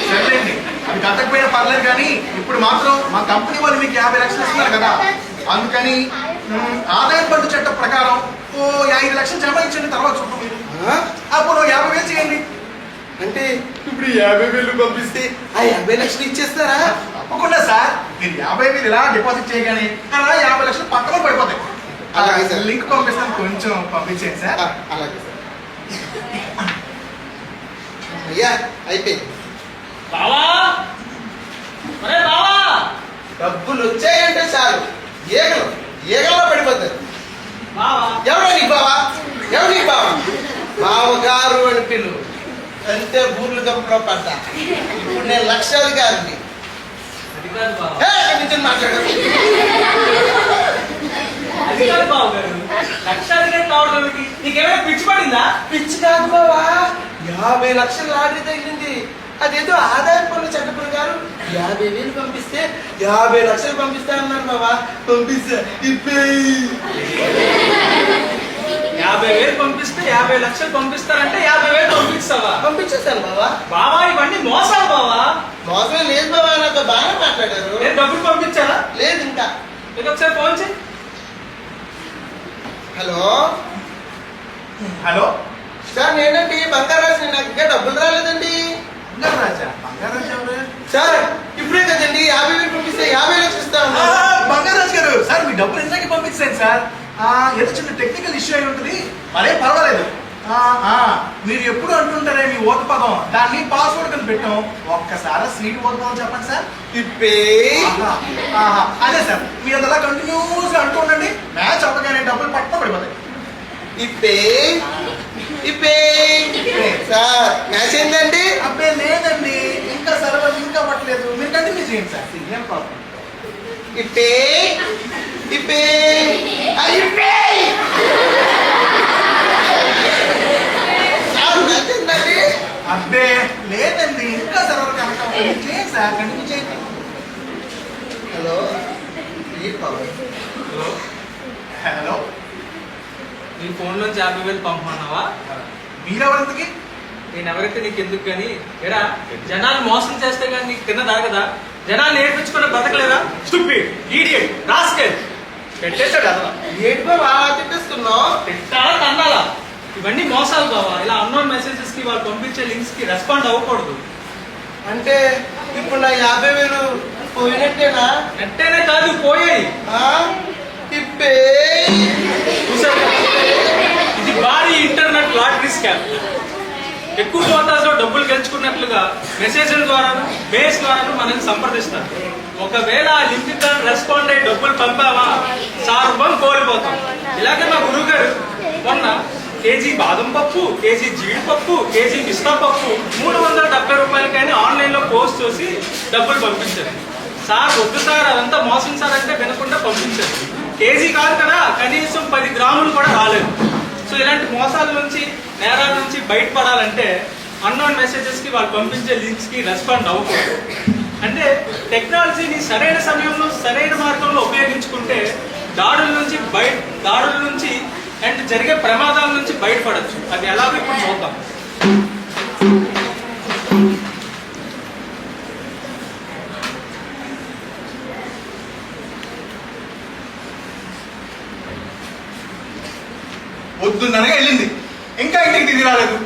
సరేండి, అది కట్టకపోయినా పర్లేదు, కానీ ఇప్పుడు మాత్రం మా కంపెనీ వాళ్ళు మీకు 50 లక్షలు ఇస్తున్నారు కదా, అందుకని ఆదాయం పన్ను చట్టం ప్రకారం ఓ 5 లక్షలు జమ ఇచ్చండి. తర్వాత చూద్దాం. మీరు అప్పుడు 50,000 చేయండి. అంటే ఇప్పుడు 50,000 పంపిస్తే ఆ 50 లక్షలు ఇచ్చేస్తారా? తప్పకుండా సార్. మీరు 50,000 ఇలా డిపాజిట్ చేయగానే అలా 50 లక్షలు పక్కన పడిపోతాయి. అలాగే సార్. లింక్ పంపిస్తాను, కొంచెం పంపించేయండి సార్. అలాగే సార్. అయ్యా అయిపోయింది. బావా, ఒరే బావా, డబ్బులు వచ్చాయంటే చాలు ఏగల్లో పడిపోతారు. బావా, ఎవరో నీకు బావా? ఎవరు నీకు బావా? బావగారు అని పిలు, అంతే బూర్లు గప్పలో పడ్డా. ఇప్పుడు నేను లక్షాధికారిని. అది కాదు బావా, నిజం మాట్లాడు. అది కాదు బావ గారు, లక్షాధికారి కావడం నీకేమైనా పిచ్చి పడిందా? పిచ్చి కాదు బావా, 50 లక్షల లాటరీ తగిలింది. అదేదో ఆదాయ పన్ను చట్ట ప్రకారం 50,000 పంపిస్తే 50 లక్షలు పంపిస్తా అన్నారు బావా. పంపిస్తా. 50,000 పంపిస్తే 50 లక్షలు పంపిస్తారంటే 50,000 పంపిస్తావా? పంపించేస్తాను బావా. బావా, ఇవన్నీ మోసాలు బావా. మోసమే లేదు బావా, నాతో బాగా మాట్లాడారు. నేను డబ్బులు పంపించాలా? లేదు ఇంకా. ఇది ఒకసారి ఫోన్ చేయి. హలో హలో సార్, నేనండి బంగారాజు. నాకు ఇంకా డబ్బులు రాలేదండి. బంగారాజా? బంగారాజు ఎవరు? సార్ ఇప్పుడే కదండి 50,000 పంపిస్తే 50 లక్షలు ఇస్తా ఆ, బంగారాజు గారు, సార్ మీ డబ్బులు ఇందాక పంపించాను సార్. ఏదో చిన్న టెక్నికల్ ఇష్యూ అయి ఉంటుంది, మరేం పర్వాలేదు. మీరు ఎప్పుడు అంటుంటారే మీ ఓటు పదం, దాన్ని పాస్వర్డ్ కింద పెట్టాం. ఒక్కసారి స్వీట్ ఓటు పదం చెప్పండి సార్. ఇప్పే అదే సార్, మీరు అలా కంటిన్యూస్ గా అంటూ ఉండండి. మ్యాచ్ అవ్వగానే డబ్బులు పట్టణ పడిపోతాయి. ఇప్పే ఇప్పే సార్, మ్యాచ్ ఏంటండి? అబ్బే లేదండి, ఇంకా సర్వర్ లింక్ అవ్వట్లేదు. మీరు కంటిన్యూ చేయండి సార్. ఏం ప్రాబ్లం. ఇప్పే ఇప్పే ఇప్పే మ్యాచ్ ఏంటండి? అబ్బే లేదండి, ఇంకా సర్వర్ కనెక్ట్ అవ్వలేదు. చేయండి సార్, కంటిన్యూ చేయండి. హలో ఈ పవర్. హలో హలో, నీ ఫోన్ నుంచి 50,000 పంపమన్నావా? మీరెవరికి? నేను ఎవరైతే నీకు ఎందుకు కానీ ఎరా, జనాలు మోసం చేస్తే కానీ నీకు తిన్న తరగదా? జనాలు నేర్పించుకున్న బతకలేదా? Stupid, idiot, rascal. పెట్టేశాడు అసలు. ఏంటి బావా తిట్టేస్తున్నావు? తిట్టాలా తన్నాలా? ఇవన్నీ మోసాలు బావా. ఇలా అన్నోన్ మెసేజెస్ కి వాళ్ళు పంపించే లింక్స్ కి రెస్పాండ్ అవ్వకూడదు. అంటే ఇప్పుడు నా 50,000 పోయినట్టేనా? ఎంతైనా కాదు, పోయాయి. ఇప్పే చూసారు, ఇది భారీ ఇంటర్నెట్ లాటరీ స్కామ్. ఎక్కువ మోతాదులో డబ్బులు గెలుచుకున్నట్లుగా మెసేజ్ల ద్వారా, మెయిల్స్ ద్వారా మనల్ని సంప్రదిస్తారు. ఒకవేళ ఆ లింక్ రెస్పాండ్ అయ్యి డబ్బులు పంపావా, సార్వం కోల్పోతాం. ఇలాగే మా గురువు గారు మొన్న కేజీ బాదం పప్పు, కేజీ జీడిపప్పు, కేజీ పిస్తా పప్పు 370 రూపాయలకైనా ఆన్లైన్ లో పోస్ట్ చేసి డబ్బులు పంపించారు. సార్ వద్దు సార్, అదంతా మోసం సార్ అంటే వినకుండా పంపించారు. కేజీ కాదు కదా, కనీసం 10 గ్రాములు కూడా రాలేదు. సో ఇలాంటి మోసాల నుంచి, నేరాల నుంచి బయటపడాలంటే అన్నోన్ మెసేజెస్ కి వాళ్ళు పంపించే లింక్స్ కి రెస్పాండ్ అవ్వకూడదు. అంటే టెక్నాలజీని సరైన సమయంలో సరైన మార్గంలో ఉపయోగించుకుంటే దాడుల నుంచి అండ్ జరిగే ప్రమాదాల నుంచి బయటపడచ్చు. అది ఎలాగో ఇప్పుడు చూద్దాం. పొద్దున్ననగా వెళ్ళింది, ఇంకా ఇంటికి తిరిగి రాలేదు.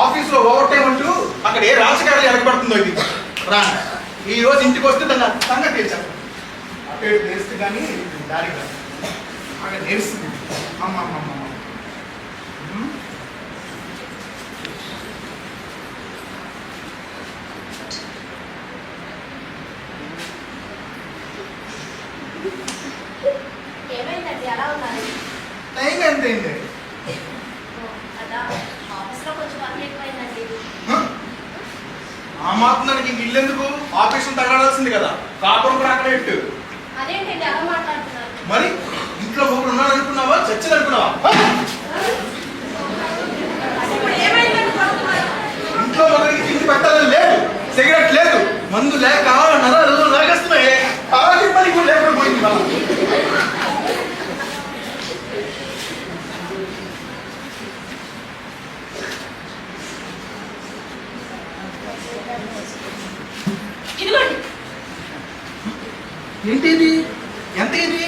ఆఫీస్లో ఓవర్ టైం అంటూ అక్కడ ఏ రాజకార్యం ఎరగబడుతుందో ఇది రా. ఈ రోజు ఇంటికి వస్తే దాన్ని సంగతి తెచ్చాను. అటు తెలుస్తుంది కానీ దారి కాదు, అక్కడ తెలుస్తుంది. అమ్మమ్మమ్మ ఏమైందండి ఎలా ఉన్నారు? టైం ఎంత అయింది? అదా ఆఫీస్లో కొంచెం వర్క్ ఎక్కువైందండి. ఆ మాత్రానికి ఇంక ఇల్లు ఎందుకు? ఆఫీస్ తగలాల్సింది కదా, కాపురం కూడా అక్కడ పెట్టు. అదేంటండి అలా మాట్లాడుతున్నారు? మరి ఇంట్లో ముగ్గురు ఉన్నాను అనుకున్నావా, చచ్చింది అనుకున్నావా? ఇప్పుడు ఏమైందని కొడుతున్నారు? ఇంట్లో ఒకరికి తిండి పెట్టాలని లేదు, సిగరెట్ లేదు, మందు లేక నరాలు లాగేస్తున్నాయి. ఆగి పని కూడా లేకుండా పోయింది వాళ్ళ. ఇదిగోండి. ఏంటి ఇది? ఎంత ఇది?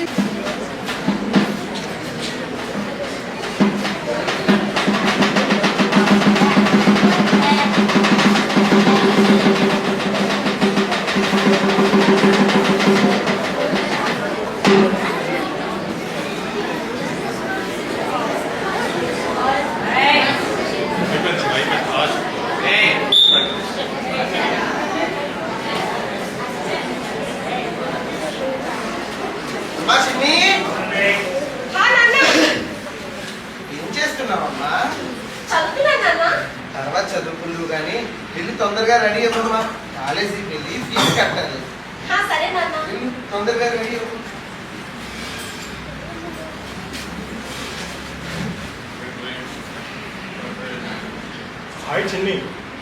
మా చిన్ని, హా నాన్న, ఏం చేస్తున్నావమ్మా? చదువుతున్నాను నాన్న. తర్వాత చదువుకుందువు కానీ వెళ్ళి తొందరగా రెడీ అవ్వమ్మా. కాలేజీకి వెళ్ళి ఫీజు కట్టాలి. హా సరే నాన్న. వెళ్ళి తొందరగా రెడీ అవ్వు. హాయ్ చిన్ని.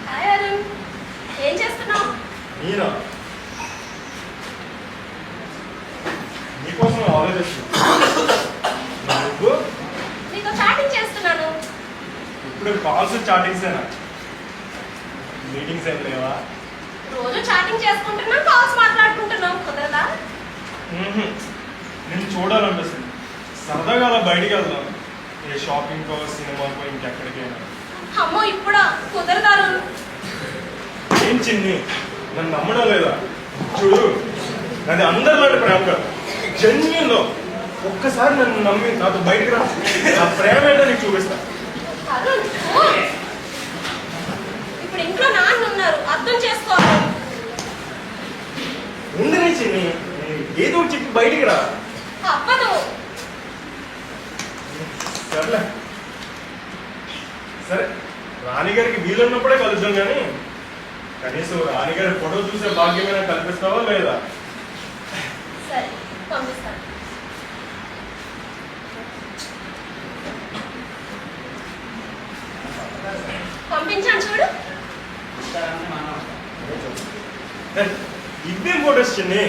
హాయ్ అరుణ్, ఏం చేస్తున్నావు? మీరా? నీకోసం ఆలోచిస్తున్నా. నువ్వు నీతో చాటింగ్ చేస్తున్నాను. ఇప్పుడు కాల్స్ చాటింగ్సేనా? మీటింగ్స్ ఏం లేవా? రోజు చాటింగ్ చేసుకుంటున్నాం, కాల్స్ మాట్లాడుకుంటున్నాం. కుదరదా? నేను చూడాలనిపిస్తుంది. సరదాగా అలా బయటికి వెళ్దాం, ఏ షాపింగ్కో సినిమాకో ఇంకెక్కడికైనా. అమ్మో ఇప్పుడా? కుదరదా అరుణ్? ఏం చిన్ని, నన్ను నమ్మడం లేదా? చూడు, అది అందరిలాంటి ప్రేమ కాదు, జెన్యున్. ఒక్కసారి నన్ను నమ్మి నాతో బయటకు రా, నా ప్రేమ ఏంటో నీకు చూపిస్తా. అరుణ్ ఇప్పుడు ఇంట్లో నాన్న ఉన్నారు, అర్థం చేసుకోవాలి. ఉండని చిన్ని, ఏదో ఒకటి చెప్పి బయటికి రా. అవ్వదు. సర్లే, సరే, రాణిగారికి వీలున్నప్పుడే కలుద్దాం కానీ కనీసం రాణిగారి ఫోటో చూసే భాగ్యమైనా కల్పిస్తావా లేదా? సరే పంపిస్తాను. పంపించాను చూడు. ఇవేం ఫోటోస్ చిన్ని,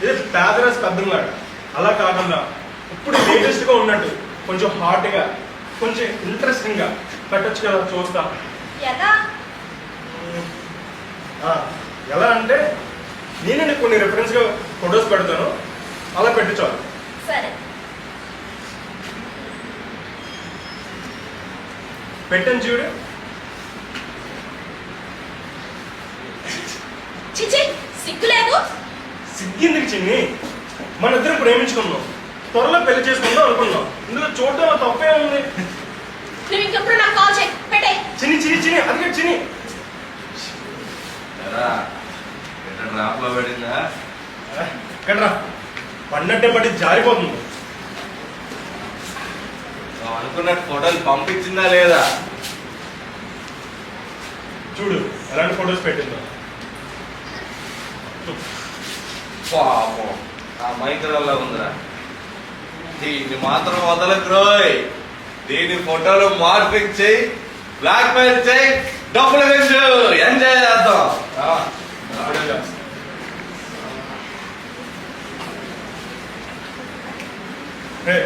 ఏ పేదరాజు పెద్దలాగా అలా కాకుండా ఇప్పుడు లేటెస్ట్ గా ఉన్నట్టు కొంచెం హాట్ గా, కొంచెం ఇంట్రెస్టింగ్ గా పెట్టొచ్చు కదా, చూస్తా. ఎలా? ఎలా అంటే నేను నీకు కొన్ని రెఫరెన్స్ గా ఫొటోస్ పెడతాను, అలా పెట్టు చాలు. సరే పెట్టని చూడు. చిచి, సిగ్గులేదు? సిగ్గిందికి చిన్ని, మన ఇద్దరు ప్రేమించుకున్నాం, త్వరలో పెళ్లి చేసుకుందాం అనుకున్నాం. ఇందులో చూడటంలో తప్పే ఉంది. నువ్వు ఇంకెప్పుడు నాకు కాల్ చేయి. పెట్టే. చిన్ని చిన్ని చిన్ని, అది చిన్ని. డ్రాప్ లో పడిందా? ఎక్కడ్రా, పడినట్టే పడి జారిపోతుంది. అనుకున్న ఫోటోలు పంపించిందా లేదా? చూడు ఎలాంటి ఫొటోస్ పెట్టిందో. పాపం ఆ మైత్రల్లా ఉందిరా. దీన్ని మాత్రం వదలకు రోయ్. దీని ఫోటోలు మార్పింగ్ చేయి, బ్లాక్ మెయిల్ చేయి, డబ్బులు పెంచు, ఎంజాయ్ చేద్దాం. అప్పుడే చేస్తా. హే,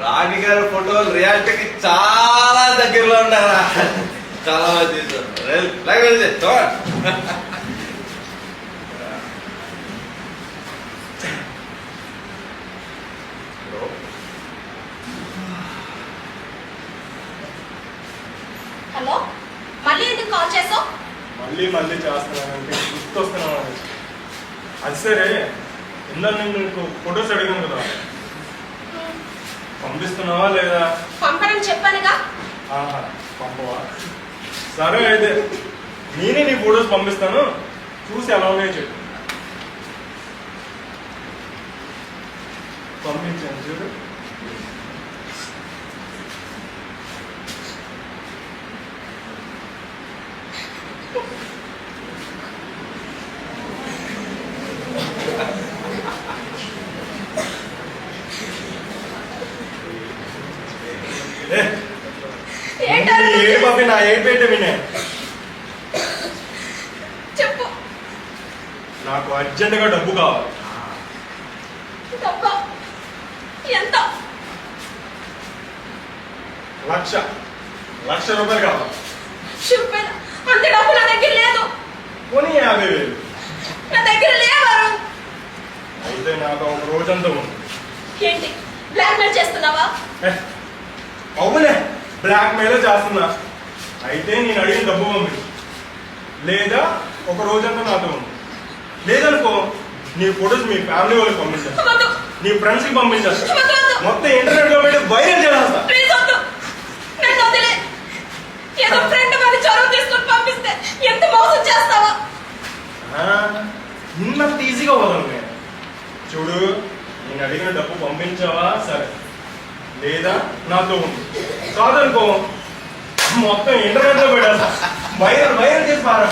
రాణి గారి ఫోటోలు రియాలిటీకి చాలా దగ్గరలో ఉన్నారా? చాలా మంది తీసుకోండి. హలో, మళ్ళీ ఎందుకు కాల్ చేసావు? మళ్ళీ మళ్ళీ చేస్తున్నానంటే గుర్తొస్తున్నాను. అది సరే, ఇందాక నేను నీకు ఫొటోస్ అడిగాను కదా, పంపిస్తున్నావా లేదా? పంపనని చెప్పానుగా. ఆహా, పంపవా? సరే అయితే నేనే నీ ఫొటోస్ పంపిస్తాను, చూసి ఎలా ఉన్నాయో చెప్పు. పంపించాను చూడు. ఏ బాబీ నా ఏపేట వినే చెప్పు. నాకు అర్జెంటుగా డబ్బు కావాలి. డబ్బా? ఎంత? 1,00,000 రూపాయలు కావాలి. రూపాయలు? అంత డబ్బు నా దగ్గర లేదు. పోనీ 50,000. నా దగ్గర లేవారు. అయితే నాకు ఒక రోజంతా ఉంది. ఏంటి బ్లాక్మెయిల్ చేస్తున్నావా? అవునే, బ్లాక్ మెయిల్ చేస్తున్నా. అయితే నేను అడిగిన డబ్బు పంపి, లేదా ఒక రోజంతా నాతో ఉంది. లేదనుకో నీ ఫొటోస్ మీ ఫ్యామిలీ వాళ్ళకి పంపించాను, వద్దు. నీ ఫ్రెండ్స్ కి పంపించాను, వద్దు, వద్దు. మొత్తం ఇంటర్నెట్ లో పెట్టి వైరల్ చేస్తా. ప్లీజ్ వద్దు. నన్ను వదిలే. ఏదో ఫ్రెండ్ మరి చొరవ తీసుకొని పంపిస్తే ఎంత మోసం చేస్తావా? ఇంత ఈజీగా వదలను. చూడు, నేను అడిగిన డబ్బు పంపించావా సరే, లేదా నాతో ఉంది. కాదనుకో మొత్తం ఇంటర్నెట్ లో పెట్టేస్తా, వైరల్ చేసి పారా.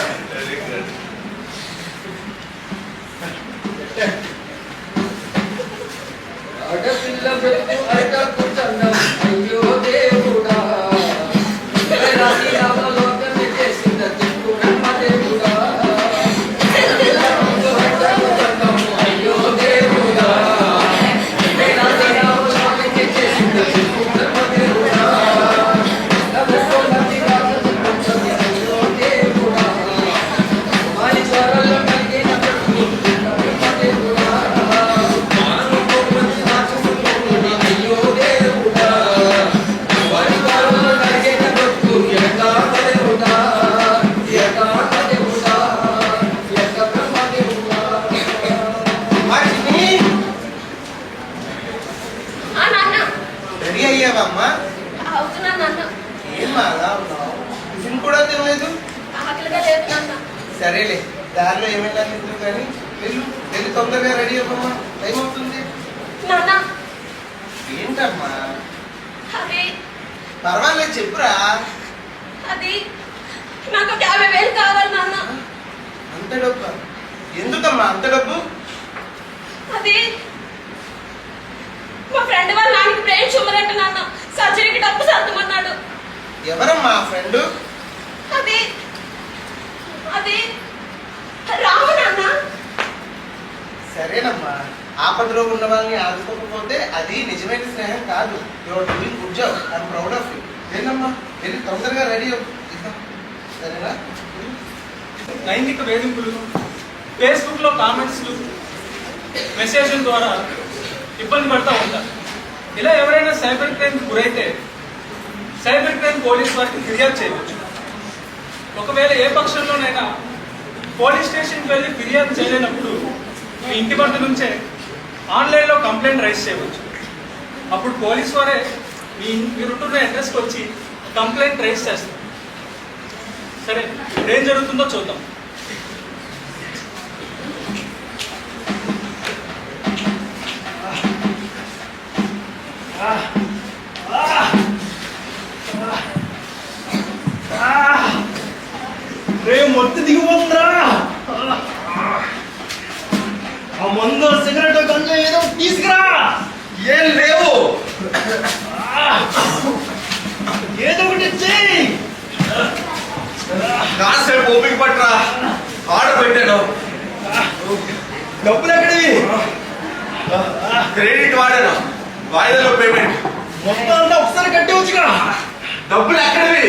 ఆడపిల్ల బ్రతుకు అరటకు చందం అయ్యో దేవుడా లోకం చేసిన దిక్కు బ్రహ్మ దేవుడా అరటకు చందం అయ్యో దేవుడా లోకం చేసిన దిక్కు బ్రహ్మ దేవుడా అయ్యో దేవుడా మాని స్వరంలో కలిగిన బ్రహ్మ దేవుడా రెడీ అయ్యావమ్మా? అవుతున్నా నాన్న. ఏమ్మా అలా ఉన్నావు? టిఫిన్ కూడా తినలేదు. ఆకలిగా లేదు నాన్న. సరేలే, దారిలో ఏమైనా తింటారు కానీ వెళ్ళి తొందరగా రెడీ అవ్వమ్మా, టైం అవుతుంది. నాన్న ఏంటమ్మా? అది పర్వాలేదు చెప్పురా. అది నాకు 50,000 కావాలి నాన్న. అంత డబ్బు? ఎందుకమ్మా అంత డబ్బు? అది మా ఫ్రెండ్ వాళ్ళ నాన్నకి బ్రెయిన్ ట్యూమర్ అంట నాన్న. సర్జరీకి డబ్బు సర్దమన్నాడు. ఎవరమ్మా ఫ్రెండ్? అది అది రాము నాన్న. సరేనమ్మా, ఆపదలో ఉన్న వాళ్ళని ఆదుకోకపోతే అది నిజమైన స్నేహం కాదు. Your doing good job, I'm proud of you. ఏంటమ్మా వెళ్ళి తొందరగా రెడీ అవుతాం, సరేనా? లైంగిక వేధింపులు, ఫేస్బుక్ లో కామెంట్స్లు, మెసేజ్ల ద్వారా ఇబ్బంది పడతా ఉంటారు. ఇలా ఎవరైనా సైబర్ క్రైమ్ గురైతే సైబర్ క్రైమ్ పోలీస్ వారికి ఫిర్యాదు చేయవచ్చు. ఒకవేళ ఏ పక్షంలోనైనా పోలీస్ స్టేషన్కి వెళ్ళి ఫిర్యాదు చేయలేనప్పుడు మీ ఇంటి వద్ద నుంచే ఆన్లైన్లో కంప్లైంట్ రైజ్ చేయవచ్చు. అప్పుడు పోలీస్ వారే మీరుంటున్న అడ్రస్కి వచ్చి కంప్లైంట్ రైజ్ చేస్తారు. సరే, ఏం జరుగుతుందో చూద్దాం. మొత్తం దిగిపోతుందా? ఆ మందు సిగరెట్ గంజా ఏదో తీసుకురా. ఏం లేవు, ఏదో ఒకటి చెయ్యి. కాసేపు ఓపిక పట్టరా, ఆర్డర్ పెట్టాను. డబ్బులు ఎక్కడివి? క్రెడిట్ వాడాను, వాయిదాలో పేమెంట్. మొత్తం అంతా ఒకసారి కట్టేవచ్చుగా. డబ్బులు ఎక్కడివి?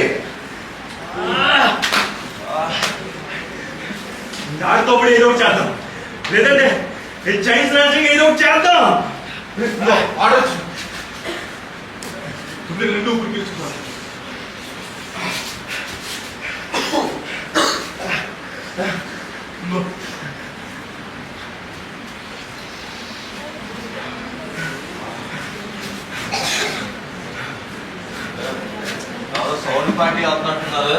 దాడితో కూడా ఏదో ఒకటి చేద్దాం, లేదంటే చైన్ స్నాచింగ్ ఏదో ఒకటి చేద్దాం. ఆర్డర్ రెండు ఊపిరి పీల్చుకున్నాను. Sound party అవుతున్నట్టున్నారు.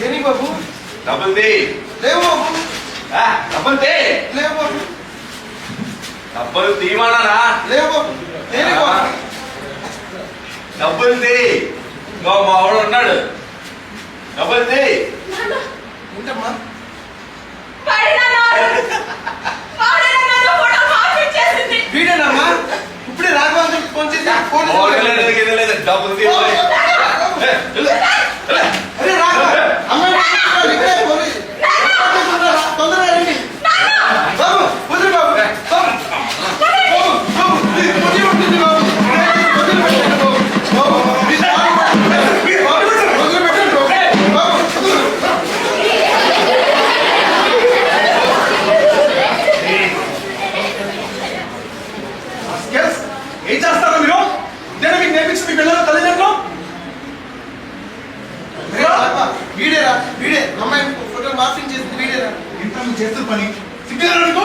ఏని బాబు? డబ్బులు తీ. లేవు బాబు. డబ్బులు తీ. లేవు బాబు. డబ్బులు తీయమన్నారా? లేవు బాబు. లేని బాబు. డబ్బులు తీ. మా వాడు ఉన్నాడు, డబ్బులు తీ. ఏంటమ్మా? వీడేనమ్మా ఇప్పుడే రాఘవ ఫోన్ చేసి ఫోన్ ఓడలేదు ఏదో లేదు డబ్బులు తీయాలి అరే రా అమ్మాయి ఇక్కడే పోలీస్ తొందరగా రండి బాబు వదిలి బాబు బాబు బాబు పోనీ ఉంటుంది బాబు వదిలి పెట్టండి బాబు బాబు వదిలి పెట్టండి బాబు ఏం చేస్తారా మీరు నేను మీకు నేర్పించి మీ పిల్లలు తల్లిదండ్రులు వీడే అమ్మాయి ఫోటో మార్పింగ్ చేసింది వీడేరా. ఇంత నువ్వు చేస్తున్న పని సిగ్గులేదా నీకు?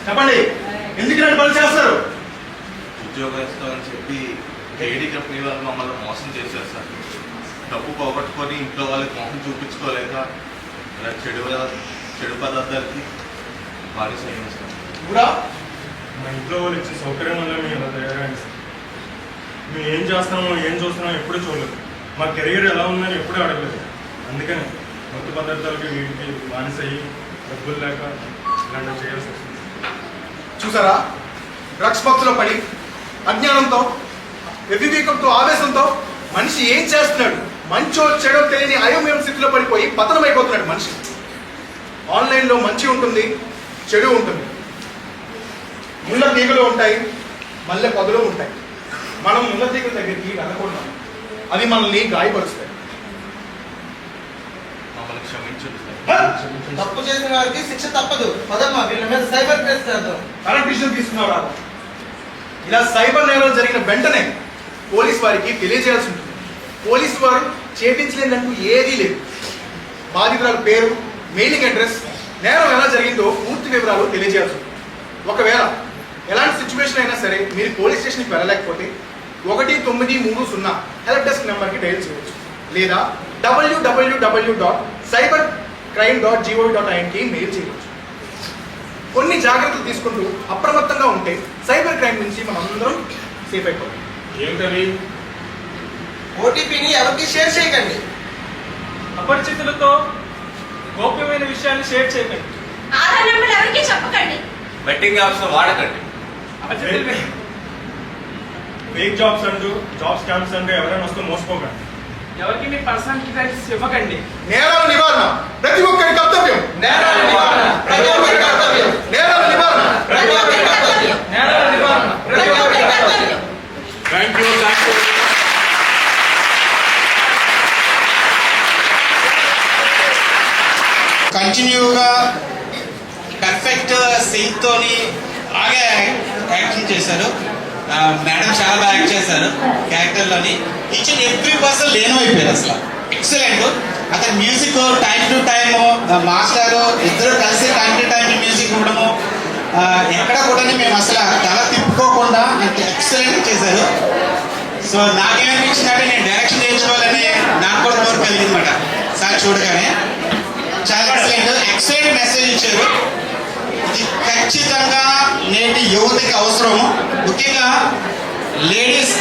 చెప్పండి ఎందుకు ఇలాంటి పని చేస్తారు? ఉద్యోగం ఇస్తామని చెప్పి ఏడీ కంపెనీ వాళ్ళు మమ్మల్ని మోసం చేశారు సార్. డబ్బు పోగొట్టుకొని ఇంట్లో వాళ్ళకి మొహం చూపించుకోలేక ఇలా చెడు పదార్థాలకి బానిస అయ్యాం సార్. కూడా మా ఇంట్లో వాళ్ళు ఇచ్చే సౌకర్యం వల్ల మేము ఇలా తయారైంది సార్. మేము ఏం చేస్తున్నామో ఏం చూస్తున్నామో ఎప్పుడూ చూడలేదు. మా కెరీర్ ఎలా ఉందని ఎప్పుడూ అడగలేదు. అందుకని మత్తు పదార్థాలకి వీటికి బానిస అయ్యి డబ్బులు లేక ఇలాంటివి చేయాల్సి వస్తుంది. చూసారా, డ్రగ్స్ మత్తులో పడి అజ్ఞానంతో వివేకంతో ఆవేశంతో మనిషి ఏం చేస్తున్నాడు, మంచో చెడో తెలియని అయోమయం స్థితిలో పడిపోయి పతనమైపోతున్నాడు మనిషి. ఆన్లైన్లో మంచి ఉంటుంది, చెడు ఉంటుంది, ముళ్ళ తీగలు ఉంటాయి, మల్లె పొదలు ఉంటాయి. మనం ముళ్ళ తీగల దగ్గరికి వెళ్ళకూడదు, అవి మనల్ని గాయపరుస్తాయి. మమ్మల్ని క్షమించండి సార్. తప్పు చేసిన వారికి శిక్ష తప్పదు. పదమ్మా వీళ్ళ మీద సైబర్ కేసు చేద్దాం. కరెక్ట్ డిసిషన్ తీసుకున్నారా? ఇలా సైబర్ నేరాలు జరిగిన వెంటనే పోలీస్ వారికి తెలియజేయాల్సి ఉంటుంది. పోలీసు వారు చేపించలేదంటూ ఏదీ లేదు. బాధితురాల పేరు, మెయిలింగ్ అడ్రస్, నేరం ఎలా జరిగిందో పూర్తి వివరాలు తెలియజేయాల్సి ఉంటుంది. ఒకవేళ ఎలాంటి సిచ్యువేషన్ అయినా సరే మీరు పోలీస్ స్టేషన్కి వెళ్ళలేకపోతే 1930 హెల్ప్ డెస్క్ నెంబర్కి డైల్ చేయవచ్చు, లేదా www.cybercrime.gov.in మెయిల్ చేయవచ్చు. కొన్ని జాగ్రత్తలు తీసుకుంటూ అప్రమత్తంగా ఉంటే సైబర్ క్రైమ్ నుంచి మనం అందరం సేఫ్ అయిపోతాం. ఏంటవి? ఓటీపీని ఎవరికి షేర్ చేయకండి. అపరిచితులతో గోప్యమైన విషయాన్ని షేర్ చేయకండి. ఆధార్ నెంబర్ ఎవరికి చెప్పకండి. బెట్టింగ్ యాప్స్ వాడకండి. ఫేక్ జాబ్స్ అంటూ జాబ్ స్కామ్స్ అంటూ ఎవరైనా వస్తే మోసపోకండి. ఎవరికి మీ పర్సనల్ డీటెయిల్స్ ఇవ్వకండి. నేరాల నివారణ ప్రతి ఒక్కరి కర్తవ్యం. నేరాల నివారణ ప్రతి ఒక్కరి కర్తవ్యం. నేరాల నివారణ ప్రతి ఒక్కరి కర్తవ్యం. నేరాల నివారణ ప్రతి ఒక్కరి కర్తవ్యం. Thank you. కంటిన్యూగా పర్ఫెక్ట్ సింక్తోని బాగా యాక్షన్ చేశారు. మేడం చాలా బాగా యాక్ట్ చేశారు క్యారెక్టర్లోని. ఈచ్ అండ్ ఎవ్రీ పర్సన్ లేనమైపోయారు అసలు. ఎక్సలెంట్. అతని music time to time, master ఇద్దరు కలిసి టైం టు టైం మ్యూజిక్ ఇవ్వడము, ఎక్కడ కూడా మేము అసలు తల తిప్పుకోకుండా అంత ఎక్సలెంట్ చేశారు. సో నాకేమనిపించిందంటే నేను డైరెక్షన్ నేర్చుకోవాలని నాకు కూడా కోరిక కలిగిందన్నమాట సార్ చూడగానే. చాలా ఎక్సలెంట్ మెసేజ్ ఇచ్చారు. ఇది ఖచ్చితంగా నేటి యువతకి అవసరం. ముఖ్యంగా లేడీస్,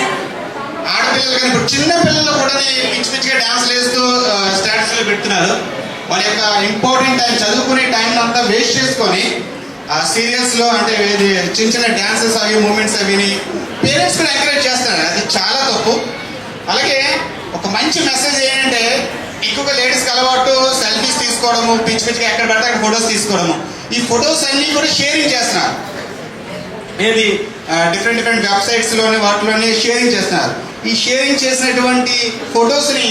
ఆడపిల్లలు కానీ ఇప్పుడు చిన్న పిల్లలు కూడా పిచ్చి పిచ్చిగా డ్యాన్స్లు వేస్తూ స్టాటస్లు పెడుతున్నారు. వాళ్ళ యొక్క ఇంపార్టెంట్ టైం, చదువుకునే టైం అంతా వేస్ట్ చేసుకొని సీరియల్స్లో అంటే చిన్న చిన్న డ్యాన్సెస్ అవి మూమెంట్స్ అవిని పేరెంట్స్ కూడా ఎంకరేజ్ చేస్తున్నారు. అది చాలా తప్పు. అలాగే ఒక మంచి మెసేజ్ ఏంటంటే ఎక్కువగా లేడీస్కి అలవాటు సెల్ఫీస్ తీసుకోవడము, పిచ్చి పిచ్చిగా ఎక్కడ పడితే అక్కడ ఫొటోస్ తీసుకోవడము. ఈ ఫొటోస్ అన్ని కూడా షేరింగ్ చేస్తున్నారు. ఏది డిఫరెంట్ వెబ్సైట్స్లోని వాటిలోనే షేరింగ్ చేస్తున్నారు. ఈ షేరింగ్ చేసినటువంటి ఫొటోస్ని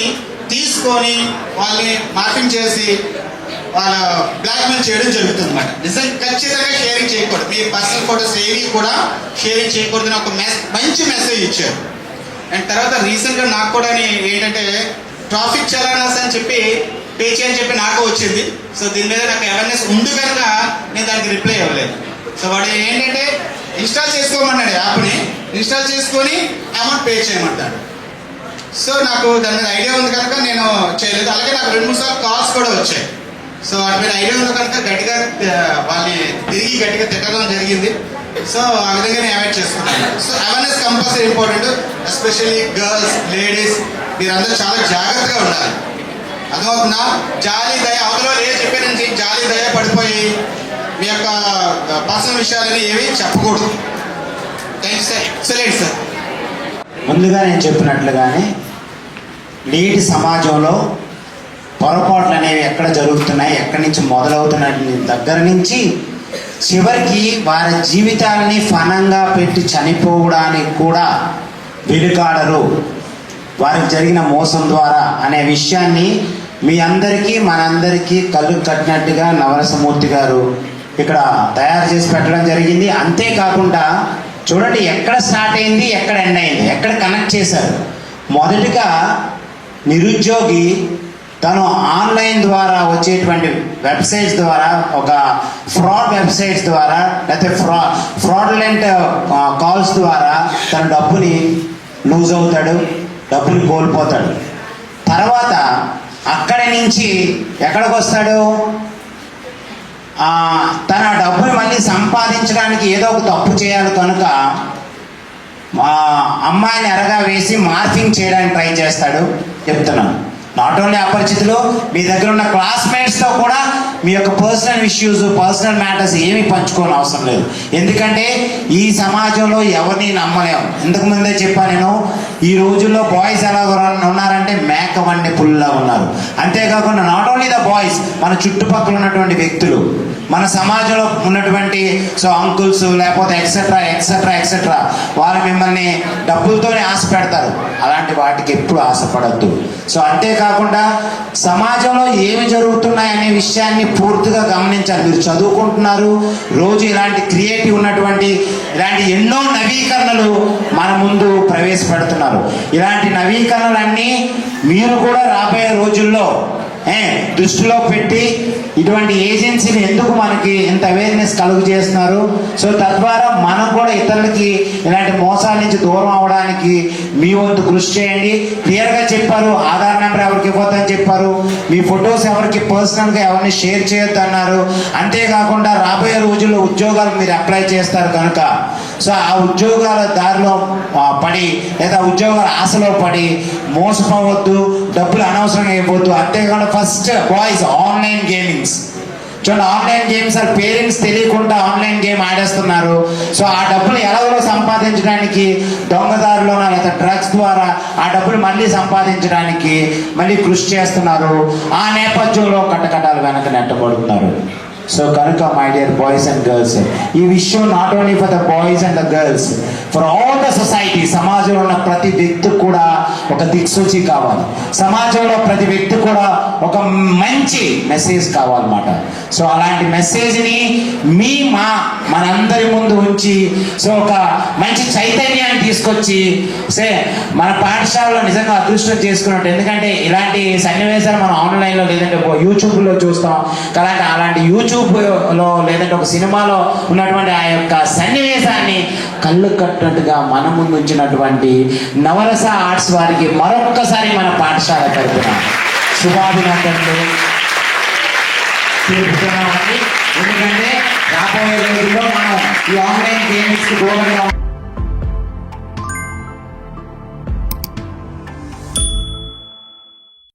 తీసుకొని వాళ్ళని మార్పింగ్ చేసి వాళ్ళ బ్లాక్మెయిల్ చేయడం జరుగుతుంది అన్నమాట. నిజంగా ఖచ్చితంగా షేరింగ్ చేయకూడదు. మీ పర్సనల్ ఫొటోస్ ఏవి కూడా షేరింగ్ చేయకూడదని ఒక మంచి మెసేజ్ ఇచ్చారు. అండ్ తర్వాత రీసెంట్గా నాకు కూడా ఏంటంటే ట్రాఫిక్ చలానాస్ అని చెప్పి పే చేయని చెప్పి నాకు వచ్చింది. సో దీని మీద నాకు అవేర్నెస్ ఉంది కనుక నేను దానికి రిప్లై ఇవ్వలేదు. సో వాడు ఏంటంటే ఇన్స్టాల్ చేసుకోమన్నాడు, యాప్ని ఇన్స్టాల్ చేసుకొని అమౌంట్ పే చేయమంటాడు. సో నాకు దాని మీద ఐడియా ఉంది కనుక నేను చేయలేదు. అలాగే నాకు 2-3 సార్లు కాల్స్ కూడా వచ్చాయి. సో వాటి మీద ఐడియా ఉంది కనుక గట్టిగా వాళ్ళని తిరిగి గట్టిగా తిట్టడం జరిగింది. సో ఆ విధంగా నేను అవాయిడ్ చేసుకున్నాను. So awareness compulsory important. Especially girls, ladies మీరందరూ చాలా జాగ్రత్తగా ఉండాలి. అర్థమవుతుందా? జాలి దయ అవతల ఏ చెప్పానంటే జాలి దయ పడిపోయి మీ యొక్క పర్సనల్ విషయాలని ఏవి చెప్పకూడదు. Thank you sir. Excellent sir. ముందుగా నేను చెప్పినట్లుగానే నేటి సమాజంలో పొరపాట్లు అనేవి ఎక్కడ జరుగుతున్నాయి, ఎక్కడి నుంచి మొదలవుతున్నాయి దగ్గర నుంచి చివరికి వారి జీవితాలని ఫనంగా పెట్టి చనిపోవడానికి కూడా వెనుకాడరు వారికి జరిగిన మోసం ద్వారా అనే విషయాన్ని మీ అందరికీ మనందరికీ కళ్ళు కట్టినట్టుగా నవరసమూర్తి గారు ఇక్కడ తయారు చేసి పెట్టడం జరిగింది. అంతేకాకుండా చూడండి ఎక్కడ స్టార్ట్ అయింది, ఎక్కడ ఎండ్ అయింది, ఎక్కడ కనెక్ట్ చేశారు. మొదటిగా నిరుద్యోగి తను ఆన్లైన్ ద్వారా వచ్చేటువంటి వెబ్సైట్స్ ద్వారా, ఒక ఫ్రాడ్ వెబ్సైట్స్ ద్వారా, లేకపోతే ఫ్రాడ్లెంట్ కాల్స్ ద్వారా తన డబ్బుని లూజ్ అవుతాడు, డబ్బుని కోల్పోతాడు. తర్వాత అక్కడి నుంచి ఎక్కడికి వస్తాడు, తన డబ్బుని మళ్ళీ సంపాదించడానికి ఏదో ఒక తప్పు చేయాలి కనుక అమ్మాయిని ఎరగా వేసి మార్ఫింగ్ చేయడానికి ట్రై చేస్తాడు. చెప్తున్నాను, నాట్ ఓన్లీ అపరిచితులు, మీ దగ్గర ఉన్న క్లాస్మేట్స్తో కూడా మీ యొక్క పర్సనల్ ఇష్యూస్, పర్సనల్ మ్యాటర్స్ ఏమీ పంచుకోని అవసరం లేదు. ఎందుకంటే ఈ సమాజంలో ఎవరిని నమ్మలేము. ఇంతకు ముందే చెప్పాను నేను, ఈ రోజుల్లో బాయ్స్ ఎలా ఉన్నారంటే మేక వండి పుల్లా ఉన్నారు. అంతేకాకుండా నాట్ ఓన్లీ ద బాయ్స్, మన చుట్టుపక్కల ఉన్నటువంటి వ్యక్తులు, మన సమాజంలో ఉన్నటువంటి అంకుల్స్ లేకపోతే ఎక్సెట్రా ఎక్సెట్రా ఎక్సెట్రా వాళ్ళు మిమ్మల్ని డబ్బులతోనే ఆశ పెడతారు. అలాంటి వాటికి ఎప్పుడు ఆశపడద్దు. అంతేకాకుండా సమాజంలో ఏమి జరుగుతున్నాయి అనే విషయాన్ని పూర్తిగా గమనించాలి. మీరు చదువుకుంటున్నారు, రోజు ఇలాంటి క్రియేటివ్ ఉన్నటువంటి ఇలాంటి ఎన్నో నవీకరణలు మన ముందు ప్రవేశపెడుతున్నారు. ఇలాంటి నవీకరణలన్నీ మీరు కూడా రాబోయే రోజుల్లో దృష్టిలో పెట్టి ఇటువంటి ఏజెన్సీని ఎందుకు మనకి ఎంత అవేర్నెస్ కలుగు చేస్తున్నారు. తద్వారా మనం కూడా ఇతరులకి ఇలాంటి మోసాల నుంచి దూరం అవడానికి మీ వంతు కృషి చేయండి. క్లియర్గా చెప్పారు, ఆధార్ నెంబర్ ఎవరికి ఇవ్వద్దని చెప్పారు, మీ ఫొటోస్ ఎవరికి పర్సనల్గా ఎవరిని షేర్ చేయొద్దు అన్నారు. అంతేకాకుండా రాబోయే రోజుల్లో ఉద్యోగాలు మీరు అప్లై చేస్తారు కనుక ఆ ఉద్యోగాల దారిలో పడి లేదా ఉద్యోగాల ఆశలో పడి మోసపోవద్దు, డబ్బులు అనవసరంగా ఇవ్వద్దు. అంతేకాకుండా ఫస్ట్ బాయ్స్ ఆన్లైన్ గేమింగ్స్ చూడండి, ఆన్లైన్ గేమ్స్ పేరెంట్స్ తెలియకుండా ఆన్లైన్ గేమ్ ఆడేస్తున్నారు. ఆ డబ్బులు ఎలాగో సంపాదించడానికి దొంగదారులోనో లేదా డ్రగ్స్ ద్వారా ఆ డబ్బులు మళ్ళీ సంపాదించడానికి మళ్ళీ కృషి చేస్తున్నారు. ఆ నేపథ్యంలో కట్టకట్టాలు వెనక నెట్టబడుతున్నారు. కనుక my dear boys and girls, ఈ విషయం not only for the boys and the girls, for all the society. సమాజంలో ఉన్న ప్రతి వ్యక్తి కూడా ఒక దిక్సూచి కావాలి. సమాజంలో ప్రతి వ్యక్తి కూడా ఒక మంచి మెసేజ్ కావాలన్నమాట. అలాంటి మెసేజ్ని మనందరి ముందు ఉంచి ఒక మంచి చైతన్యాన్ని తీసుకొచ్చి మన పాఠశాలలో నిజంగా అదృష్టం చేసుకున్నట్టు. ఎందుకంటే ఇలాంటి సన్నివేశాలు మనం ఆన్లైన్లో లేదంటే యూట్యూబ్లో చూస్తాం. అలాంటి యూట్యూబ్లో లేదంటే ఒక సినిమాలో ఉన్నటువంటి ఆ యొక్క సన్నివేశాన్ని కళ్ళు కట్టినట్టుగా మన ముందు ఉంచినటువంటి నవరస ఆర్ట్స్ వారికి మరొక్కసారి మన పాఠశాల తరపున శుభాభినందనలు తెలుపుతున్నామండి. ఎందుకంటే రాబోయే రోజుల్లో మనం ఈ ఆన్లైన్ గేమ్స్కి దూరంగా